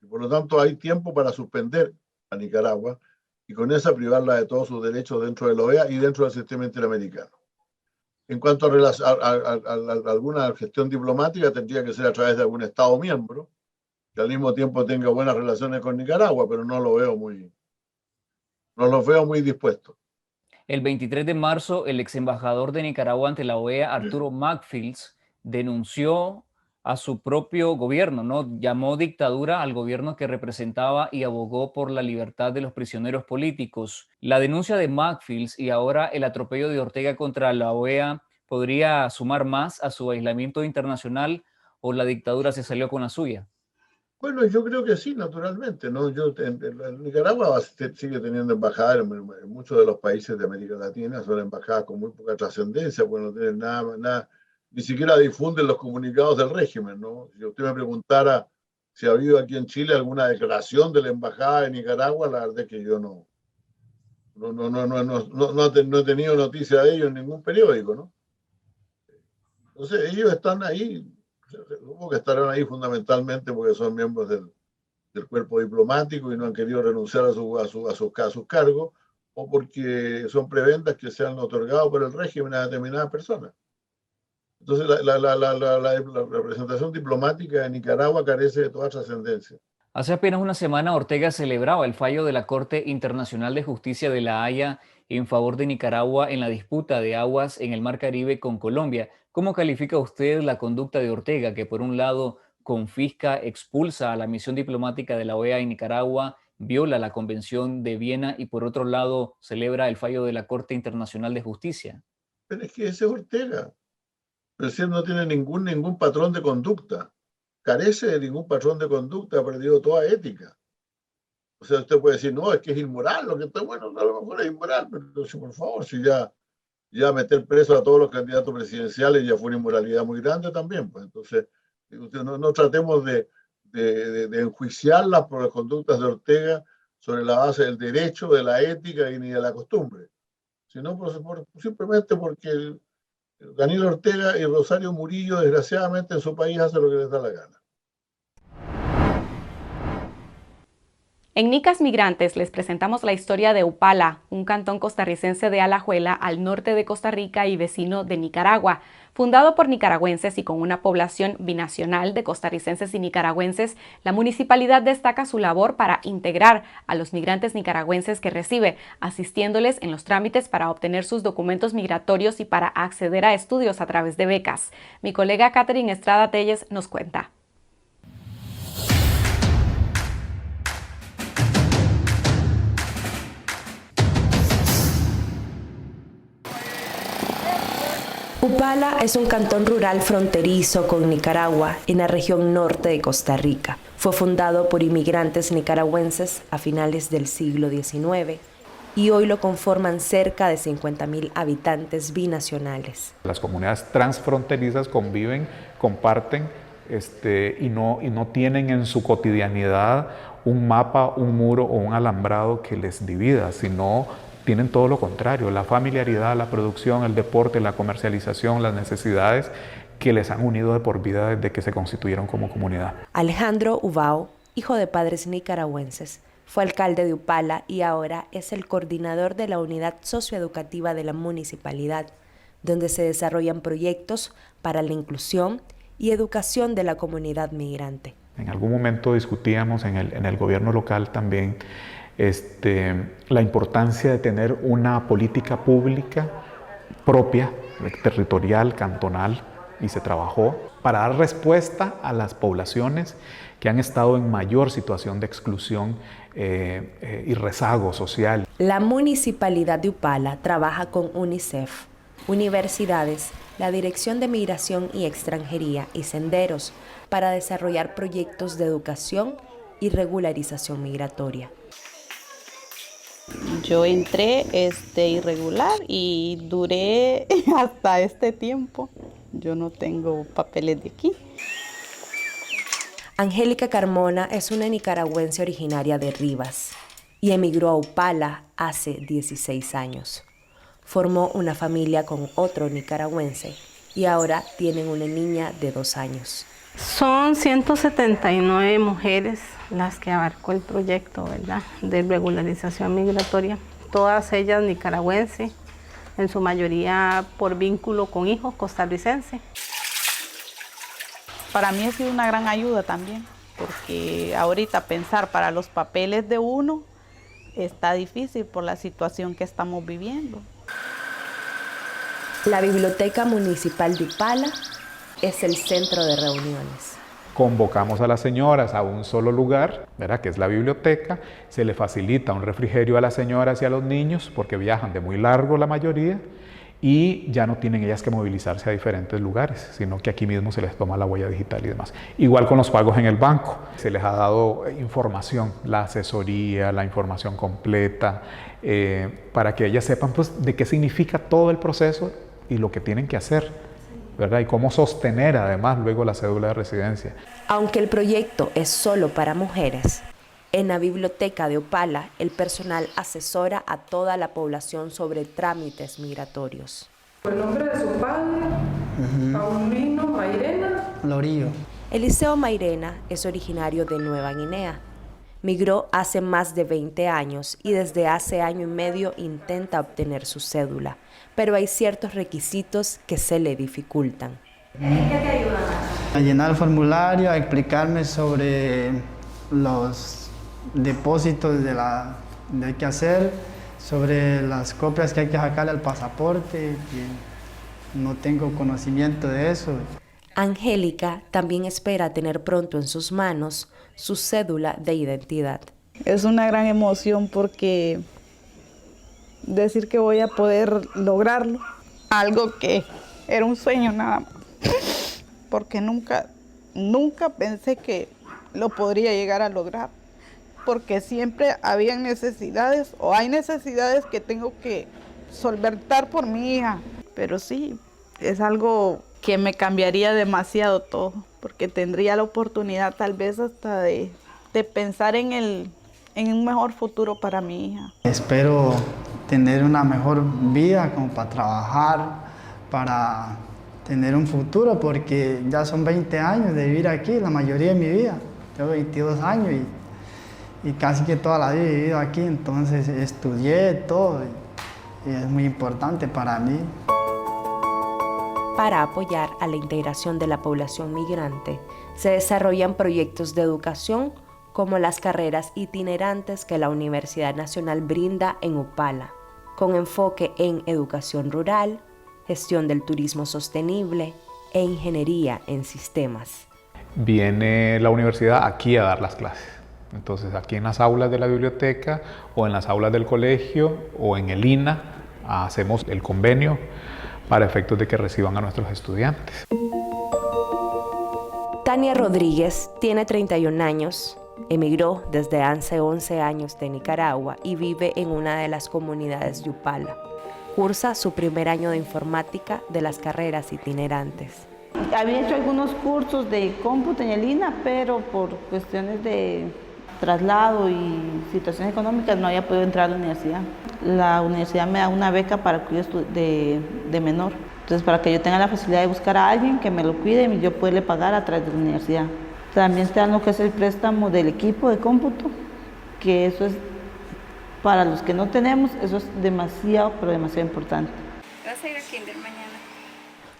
Y por lo tanto, hay tiempo para suspender a Nicaragua y con esa privarla de todos sus derechos dentro de la OEA y dentro del sistema interamericano. En cuanto a alguna gestión diplomática, tendría que ser a través de algún Estado miembro que al mismo tiempo tenga buenas relaciones con Nicaragua, pero no los veo muy dispuestos. El 23 de marzo, el ex embajador de Nicaragua ante la OEA, Arturo Macfields, denunció a su propio gobierno, ¿no? Llamó dictadura al gobierno que representaba y abogó por la libertad de los prisioneros políticos. La denuncia de Macfields y ahora el atropello de Ortega contra la OEA podría sumar más a su aislamiento internacional, o la dictadura se salió con la suya. Bueno, yo creo que sí, naturalmente, ¿no? Nicaragua sigue teniendo embajadas en muchos de los países de América Latina, son embajadas con muy poca trascendencia, porque no tienen nada, ni siquiera difunden los comunicados del régimen, ¿no? Si usted me preguntara si ha habido aquí en Chile alguna declaración de la embajada de Nicaragua, la verdad es que yo no he tenido noticia de ello en ningún periódico, ¿no? Entonces ellos están ahí. Supongo que estarán ahí fundamentalmente porque son miembros del cuerpo diplomático y no han querido renunciar a sus cargos, o porque son prebendas que se han otorgado por el régimen a determinadas personas. Entonces la representación diplomática de Nicaragua carece de toda trascendencia. Hace apenas una semana, Ortega celebraba el fallo de la Corte Internacional de Justicia de La Haya en favor de Nicaragua en la disputa de aguas en el Mar Caribe con Colombia. ¿Cómo califica usted la conducta de Ortega, que por un lado confisca, expulsa a la misión diplomática de la OEA en Nicaragua, viola la Convención de Viena y por otro lado celebra el fallo de la Corte Internacional de Justicia? Pero es que ese es Ortega. Pero si él no tiene ningún patrón de conducta, carece de ningún patrón de conducta, ha perdido toda ética. O sea, usted puede decir, no, es que es inmoral, lo que está bueno, a lo mejor es inmoral, pero si por favor, si ya meter preso a todos los candidatos presidenciales ya fue una inmoralidad muy grande también, pues entonces no tratemos de enjuiciarlas por las conductas de Ortega sobre la base del derecho, de la ética y ni de la costumbre, sino simplemente porque Daniel Ortega y Rosario Murillo, desgraciadamente, en su país hacen lo que les da la gana. En Nicas Migrantes les presentamos la historia de Upala, un cantón costarricense de Alajuela al norte de Costa Rica y vecino de Nicaragua. Fundado por nicaragüenses y con una población binacional de costarricenses y nicaragüenses, la municipalidad destaca su labor para integrar a los migrantes nicaragüenses que recibe, asistiéndoles en los trámites para obtener sus documentos migratorios y para acceder a estudios a través de becas. Mi colega Catherine Estrada Telles nos cuenta. Upala es un cantón rural fronterizo con Nicaragua en la región norte de Costa Rica. Fue fundado por inmigrantes nicaragüenses a finales del siglo XIX y hoy lo conforman cerca de 50,000 habitantes binacionales. Las comunidades transfronterizas conviven, comparten y no tienen en su cotidianidad un mapa, un muro o un alambrado que les divida, sino tienen todo lo contrario, la familiaridad, la producción, el deporte, la comercialización, las necesidades que les han unido de por vida desde que se constituyeron como comunidad. Alejandro Ubao, hijo de padres nicaragüenses, fue alcalde de Upala y ahora es el coordinador de la unidad socioeducativa de la municipalidad, donde se desarrollan proyectos para la inclusión y educación de la comunidad migrante. En algún momento discutíamos en el gobierno local también la importancia de tener una política pública propia, territorial, cantonal, y se trabajó para dar respuesta a las poblaciones que han estado en mayor situación de exclusión y rezago social. La municipalidad de Upala trabaja con UNICEF, universidades, la Dirección de Migración y Extranjería y Senderos para desarrollar proyectos de educación y regularización migratoria. Yo entré irregular y duré hasta este tiempo. Yo no tengo papeles de aquí. Angélica Carmona es una nicaragüense originaria de Rivas y emigró a Upala hace 16 años. Formó una familia con otro nicaragüense y ahora tienen una niña de 2 años. Son 179 mujeres las que abarcó el proyecto, ¿verdad?, de regularización migratoria. Todas ellas nicaragüenses, en su mayoría por vínculo con hijos costarricenses. Para mí ha sido una gran ayuda también, porque ahorita pensar para los papeles de uno está difícil por la situación que estamos viviendo. La Biblioteca Municipal de Upala es el centro de reuniones. Convocamos a las señoras a un solo lugar, ¿verdad?, que es la biblioteca. Se le facilita un refrigerio a las señoras y a los niños porque viajan de muy largo la mayoría y ya no tienen ellas que movilizarse a diferentes lugares, sino que aquí mismo se les toma la huella digital y demás. Igual con los pagos en el banco. Se les ha dado información, la asesoría, la información completa, para que ellas sepan pues, de qué significa todo el proceso y lo que tienen que hacer, ¿verdad? Y cómo sostener además luego la cédula de residencia. Aunque el proyecto es solo para mujeres, en la biblioteca de Upala el personal asesora a toda la población sobre trámites migratorios. El nombre de su padre, Paulino Mairena Lorillo. Eliseo Mairena es originario de Nueva Guinea. Migró hace más de 20 años y desde hace año y medio intenta obtener su cédula, pero hay ciertos requisitos que se le dificultan. ¿Qué te ayudan? A llenar el formulario, a explicarme sobre los depósitos que hay que hacer, sobre las copias que hay que sacarle al pasaporte, que no tengo conocimiento de eso. Angélica también espera tener pronto en sus manos su cédula de identidad. Es una gran emoción porque decir que voy a poder lograrlo, algo que era un sueño nada más, porque nunca pensé que lo podría llegar a lograr, porque siempre habían necesidades o hay necesidades que tengo que solventar por mi hija, pero sí, es algo que me cambiaría demasiado todo, porque tendría la oportunidad tal vez hasta de pensar en un mejor futuro para mi hija. Espero tener una mejor vida como para trabajar, para tener un futuro, porque ya son 20 años de vivir aquí, la mayoría de mi vida. Tengo 22 años y casi que toda la vida he vivido aquí, entonces estudié todo y es muy importante para mí. Para apoyar a la integración de la población migrante, se desarrollan proyectos de educación como las carreras itinerantes que la Universidad Nacional brinda en Upala, con enfoque en educación rural, gestión del turismo sostenible e ingeniería en sistemas. Viene la universidad aquí a dar las clases. Entonces, aquí en las aulas de la biblioteca o en las aulas del colegio o en el INA hacemos el convenio para efectos de que reciban a nuestros estudiantes. Tania Rodríguez tiene 31 años, emigró desde hace 11 años de Nicaragua y vive en una de las comunidades de Upala. Cursa su primer año de informática de las carreras itinerantes. Había hecho algunos cursos de cómputo en el INA, pero por cuestiones de traslado y situaciones económicas no había podido entrar a la universidad. La universidad me da una beca para cuidado de menor. Entonces, para que yo tenga la facilidad de buscar a alguien que me lo cuide y yo poderle pagar a través de la universidad. También te dan lo que es el préstamo del equipo de cómputo, que eso es, para los que no tenemos, eso es demasiado, pero demasiado importante. ¿Vas a ir a kinder mañana?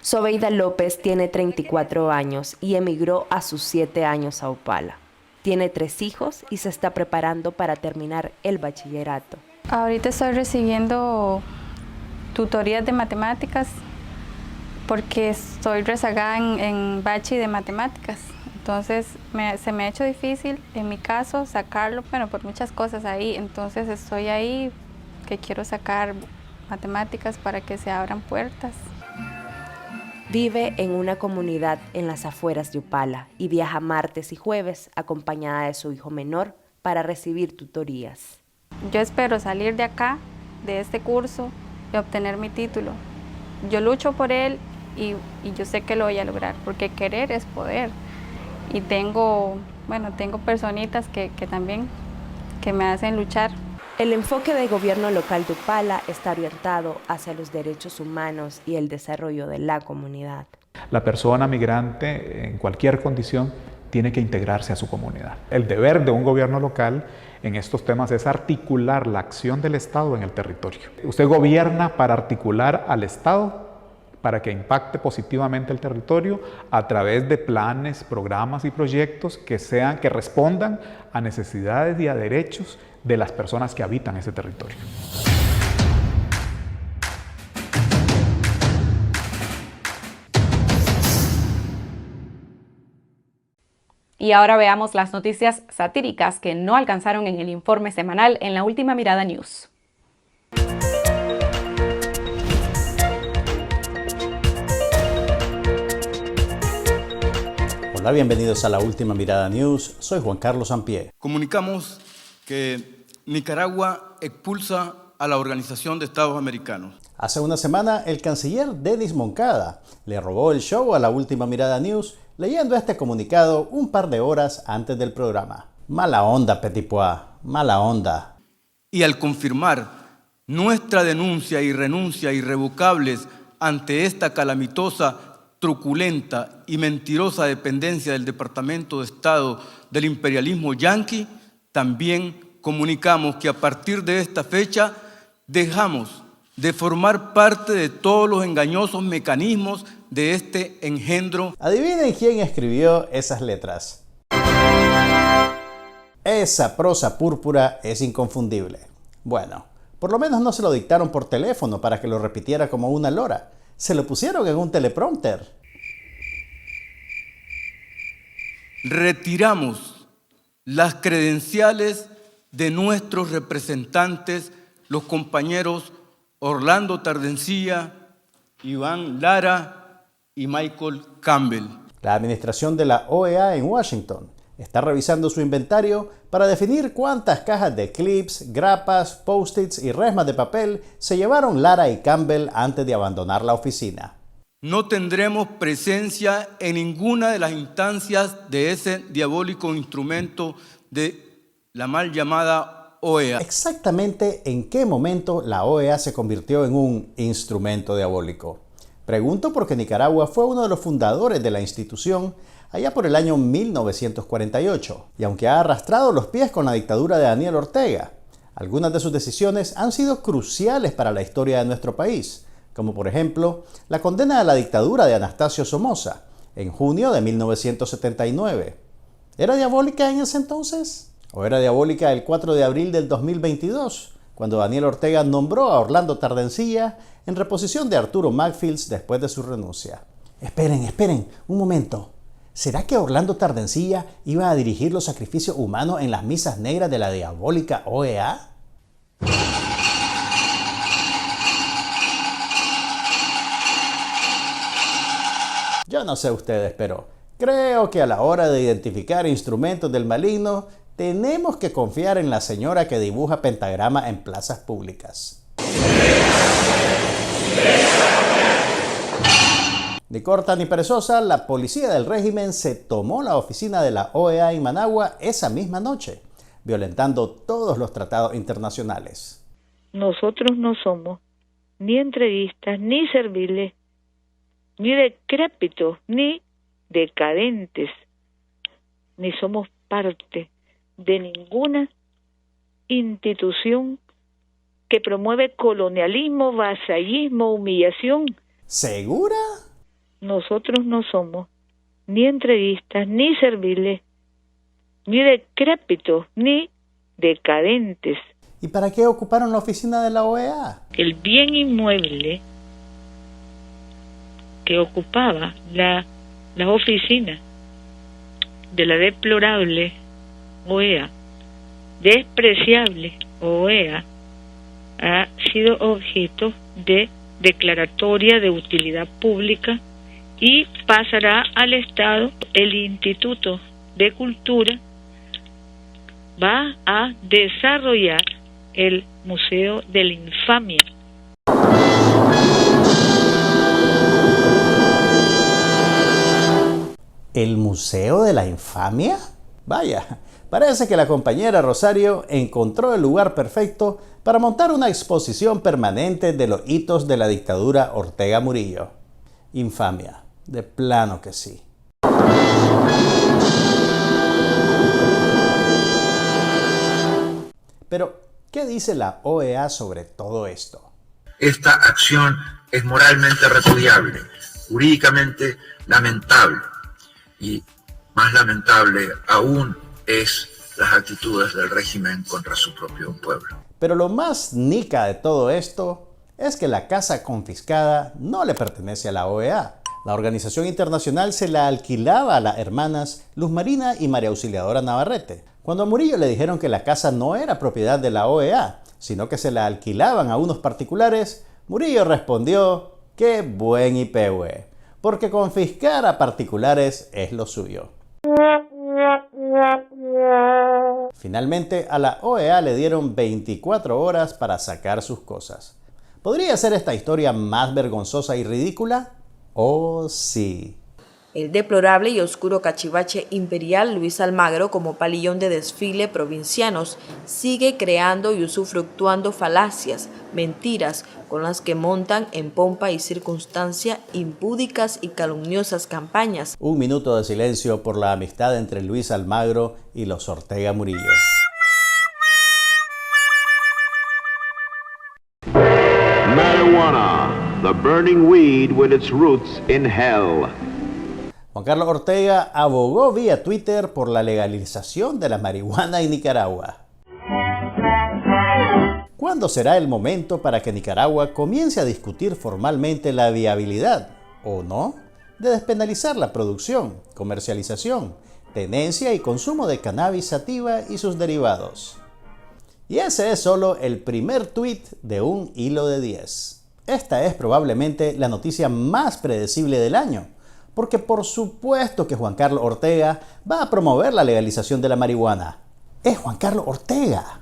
Sobeida López tiene 34 años y emigró a sus 7 años a Upala. Tiene 3 hijos y se está preparando para terminar el bachillerato. Ahorita estoy recibiendo tutorías de matemáticas porque estoy rezagada en bachi de matemáticas. Entonces se me ha hecho difícil, en mi caso, sacarlo, bueno, por muchas cosas ahí. Entonces estoy ahí que quiero sacar matemáticas para que se abran puertas. Vive en una comunidad en las afueras de Upala y viaja martes y jueves acompañada de su hijo menor para recibir tutorías. Yo espero salir de acá, de este curso, y obtener mi título. Yo lucho por él y yo sé que lo voy a lograr, porque querer es poder. Y tengo personitas que también que me hacen luchar. El enfoque del gobierno local de Upala está orientado hacia los derechos humanos y el desarrollo de la comunidad. La persona migrante, en cualquier condición, tiene que integrarse a su comunidad. El deber de un gobierno local en estos temas es articular la acción del Estado en el territorio. Usted gobierna para articular al Estado para que impacte positivamente el territorio a través de planes, programas y proyectos que respondan a necesidades y a derechos de las personas que habitan ese territorio. Y ahora veamos las noticias satíricas que no alcanzaron en el informe semanal en la Última Mirada News. Hola, bienvenidos a la Última Mirada News. Soy Juan Carlos Sampié. Comunicamos que Nicaragua expulsa a la Organización de Estados Americanos. Hace una semana, el canciller Denis Moncada le robó el show a la Última Mirada News leyendo este comunicado un par de horas antes del programa. Mala onda, Petit Pois, mala onda. Y al confirmar nuestra denuncia y renuncia irrevocables ante esta calamitosa, truculenta y mentirosa dependencia del Departamento de Estado del imperialismo yanqui, también comunicamos que a partir de esta fecha dejamos de formar parte de todos los engañosos mecanismos de este engendro. Adivinen quién escribió esas letras. Esa prosa púrpura es inconfundible. Bueno, por lo menos no se lo dictaron por teléfono para que lo repitiera como una lora. Se lo pusieron en un teleprompter. Retiramos las credenciales de nuestros representantes, los compañeros Orlando Tardencía, Iván Lara y Michael Campbell. La administración de la OEA en Washington está revisando su inventario para definir cuántas cajas de clips, grapas, post-its y resmas de papel se llevaron Lara y Campbell antes de abandonar la oficina. No tendremos presencia en ninguna de las instancias de ese diabólico instrumento de la mal llamada OEA. Exactamente en qué momento la OEA se convirtió en un instrumento diabólico. Pregunto porque Nicaragua fue uno de los fundadores de la institución, allá por el año 1948, y aunque ha arrastrado los pies con la dictadura de Daniel Ortega, algunas de sus decisiones han sido cruciales para la historia de nuestro país, como por ejemplo la condena a la dictadura de Anastasio Somoza en junio de 1979. ¿Era diabólica en ese entonces? ¿O era diabólica el 4 de abril del 2022, cuando Daniel Ortega nombró a Orlando Tardencilla en reposición de Arturo Macfields después de su renuncia? Esperen, un momento. ¿Será que Orlando Tardencilla iba a dirigir los sacrificios humanos en las misas negras de la diabólica OEA? Yo no sé ustedes, pero creo que a la hora de identificar instrumentos del maligno, tenemos que confiar en la señora que dibuja pentagrama en plazas públicas. Ni corta ni perezosa, la policía del régimen se tomó la oficina de la OEA en Managua esa misma noche, violentando todos los tratados internacionales. Nosotros no somos ni entreguistas, ni serviles, ni decrépitos, ni decadentes, ni somos parte de ninguna institución que promueve colonialismo, vasallismo, humillación. ¿Segura? Nosotros no somos ni entreguistas, ni serviles, ni decrépitos, ni decadentes. ¿Y para qué ocuparon la oficina de la OEA? El bien inmueble que ocupaba la oficina de la deplorable OEA, despreciable OEA, ha sido objeto de declaratoria de utilidad pública y pasará al Estado. El Instituto de Cultura va a desarrollar el Museo de la Infamia. ¿El Museo de la Infamia? Vaya, parece que la compañera Rosario encontró el lugar perfecto para montar una exposición permanente de los hitos de la dictadura Ortega Murillo. Infamia, de plano que sí. Pero, ¿qué dice la OEA sobre todo esto? Esta acción es moralmente repudiable, jurídicamente lamentable, y más lamentable aún es las actitudes del régimen contra su propio pueblo. Pero lo más nica de todo esto es que la casa confiscada no le pertenece a la OEA. La organización internacional se la alquilaba a las hermanas Luz Marina y María Auxiliadora Navarrete. Cuando a Murillo le dijeron que la casa no era propiedad de la OEA, sino que se la alquilaban a unos particulares, Murillo respondió: ¡qué buen IPV! Porque confiscar a particulares es lo suyo. Finalmente, a la OEA le dieron 24 horas para sacar sus cosas. ¿Podría ser esta historia más vergonzosa y ridícula? ¡Oh, sí! El deplorable y oscuro cachivache imperial Luis Almagro, como palillón de desfile provincianos, sigue creando y usufructuando falacias, mentiras, con las que montan en pompa y circunstancia impúdicas y calumniosas campañas. Un minuto de silencio por la amistad entre Luis Almagro y los Ortega Murillo. Marijuana, the burning weed with its roots in hell. Juan Carlos Ortega abogó vía Twitter por la legalización de la marihuana en Nicaragua. ¿Cuándo será el momento para que Nicaragua comience a discutir formalmente la viabilidad, o no, de despenalizar la producción, comercialización, tenencia y consumo de cannabis sativa y sus derivados? Y ese es solo el primer tweet de un hilo de 10. Esta es probablemente la noticia más predecible del año, porque por supuesto que Juan Carlos Ortega va a promover la legalización de la marihuana. ¡Es Juan Carlos Ortega!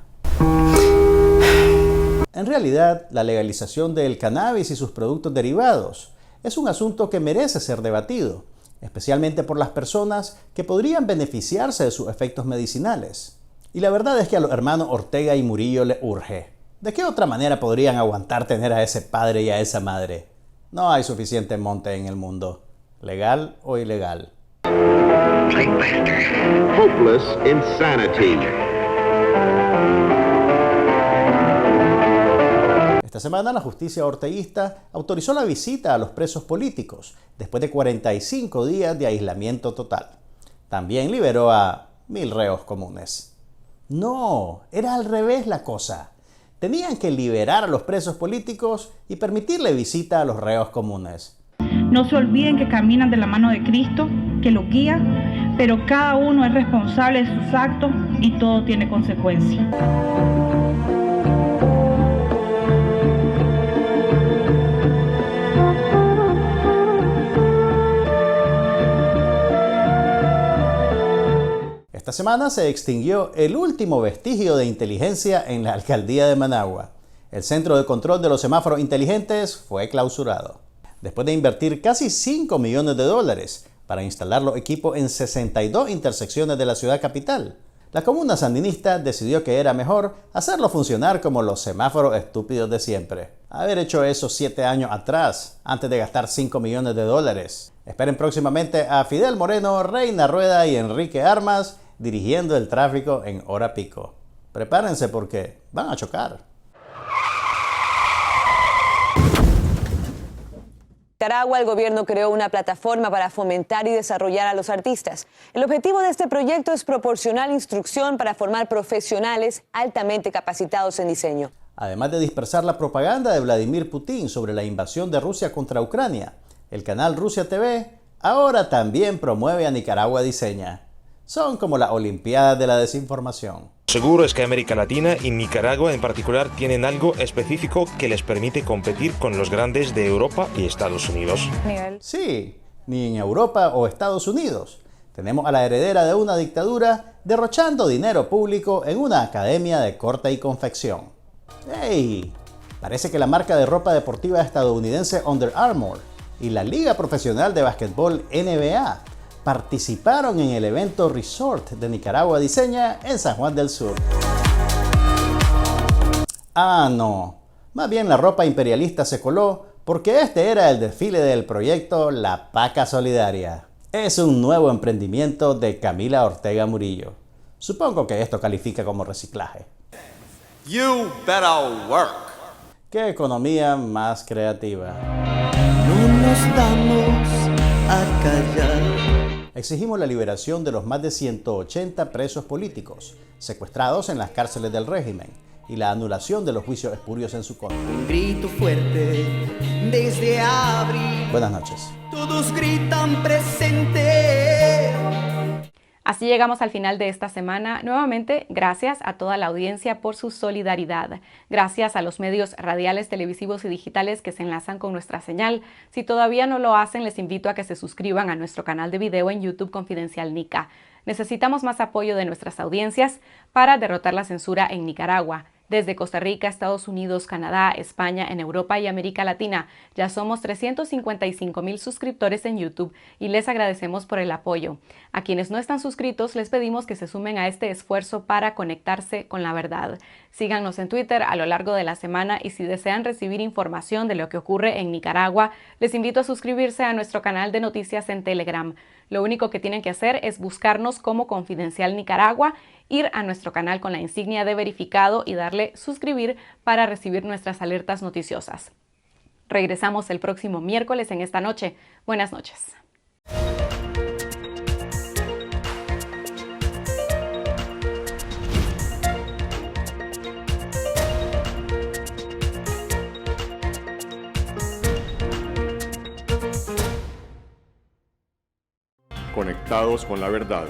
En realidad, la legalización del cannabis y sus productos derivados es un asunto que merece ser debatido, especialmente por las personas que podrían beneficiarse de sus efectos medicinales. Y la verdad es que a los hermanos Ortega y Murillo les urge. ¿De qué otra manera podrían aguantar tener a ese padre y a esa madre? No hay suficiente monte en el mundo, legal o ilegal. Hopeless insanity. Esta semana la justicia orteguista autorizó la visita a los presos políticos después de 45 días de aislamiento total. También liberó a 1,000 reos comunes. No, era al revés la cosa. Tenían que liberar a los presos políticos y permitirle visita a los reos comunes. No se olviden que caminan de la mano de Cristo, que los guía, pero cada uno es responsable de sus actos y todo tiene consecuencias. Esta semana se extinguió el último vestigio de inteligencia en la alcaldía de Managua. El centro de control de los semáforos inteligentes fue clausurado. Después de invertir casi $5 millones para instalar los equipos en 62 intersecciones de la ciudad capital, la comuna sandinista decidió que era mejor hacerlo funcionar como los semáforos estúpidos de siempre. Haber hecho eso 7 años atrás, antes de gastar $5 millones. Esperen próximamente a Fidel Moreno, Reina Rueda y Enrique Armas dirigiendo el tráfico en hora pico. Prepárense porque van a chocar. En Nicaragua, el gobierno creó una plataforma para fomentar y desarrollar a los artistas. El objetivo de este proyecto es proporcionar instrucción para formar profesionales altamente capacitados en diseño. Además de dispersar la propaganda de Vladimir Putin sobre la invasión de Rusia contra Ucrania, el canal Rusia TV ahora también promueve a Nicaragua Diseña. Son como las Olimpiadas de la desinformación. Seguro es que América Latina y Nicaragua en particular tienen algo específico que les permite competir con los grandes de Europa y Estados Unidos. Sí, ni en Europa o Estados Unidos. Tenemos a la heredera de una dictadura derrochando dinero público en una academia de corte y confección. ¡Ey! Parece que la marca de ropa deportiva estadounidense Under Armour y la Liga Profesional de Básquetbol NBA participaron en el evento Resort de Nicaragua Diseña en San Juan del Sur. Ah, no. Más bien la ropa imperialista se coló porque este era el desfile del proyecto La Paca Solidaria. Es un nuevo emprendimiento de Camila Ortega Murillo. Supongo que esto califica como reciclaje. You better work. ¡Qué economía más creativa! No nos damos a callar. Exigimos la liberación de los más de 180 presos políticos secuestrados en las cárceles del régimen y la anulación de los juicios espurios en su contra. Un grito fuerte desde abril. Buenas noches. Todos gritan presente. Así llegamos al final de esta semana. Nuevamente, gracias a toda la audiencia por su solidaridad. Gracias a los medios radiales, televisivos y digitales que se enlazan con nuestra señal. Si todavía no lo hacen, les invito a que se suscriban a nuestro canal de video en YouTube Confidencial Nica. Necesitamos más apoyo de nuestras audiencias para derrotar la censura en Nicaragua. Desde Costa Rica, Estados Unidos, Canadá, España, en Europa y América Latina, ya somos 355,000 suscriptores en YouTube y les agradecemos por el apoyo. A quienes no están suscritos, les pedimos que se sumen a este esfuerzo para conectarse con la verdad. Síganos en Twitter a lo largo de la semana y si desean recibir información de lo que ocurre en Nicaragua, les invito a suscribirse a nuestro canal de noticias en Telegram. Lo único que tienen que hacer es buscarnos como Confidencial Nicaragua, ir a nuestro canal con la insignia de verificado y darle suscribir para recibir nuestras alertas noticiosas. Regresamos el próximo miércoles en esta noche. Buenas noches. Conectados con la verdad.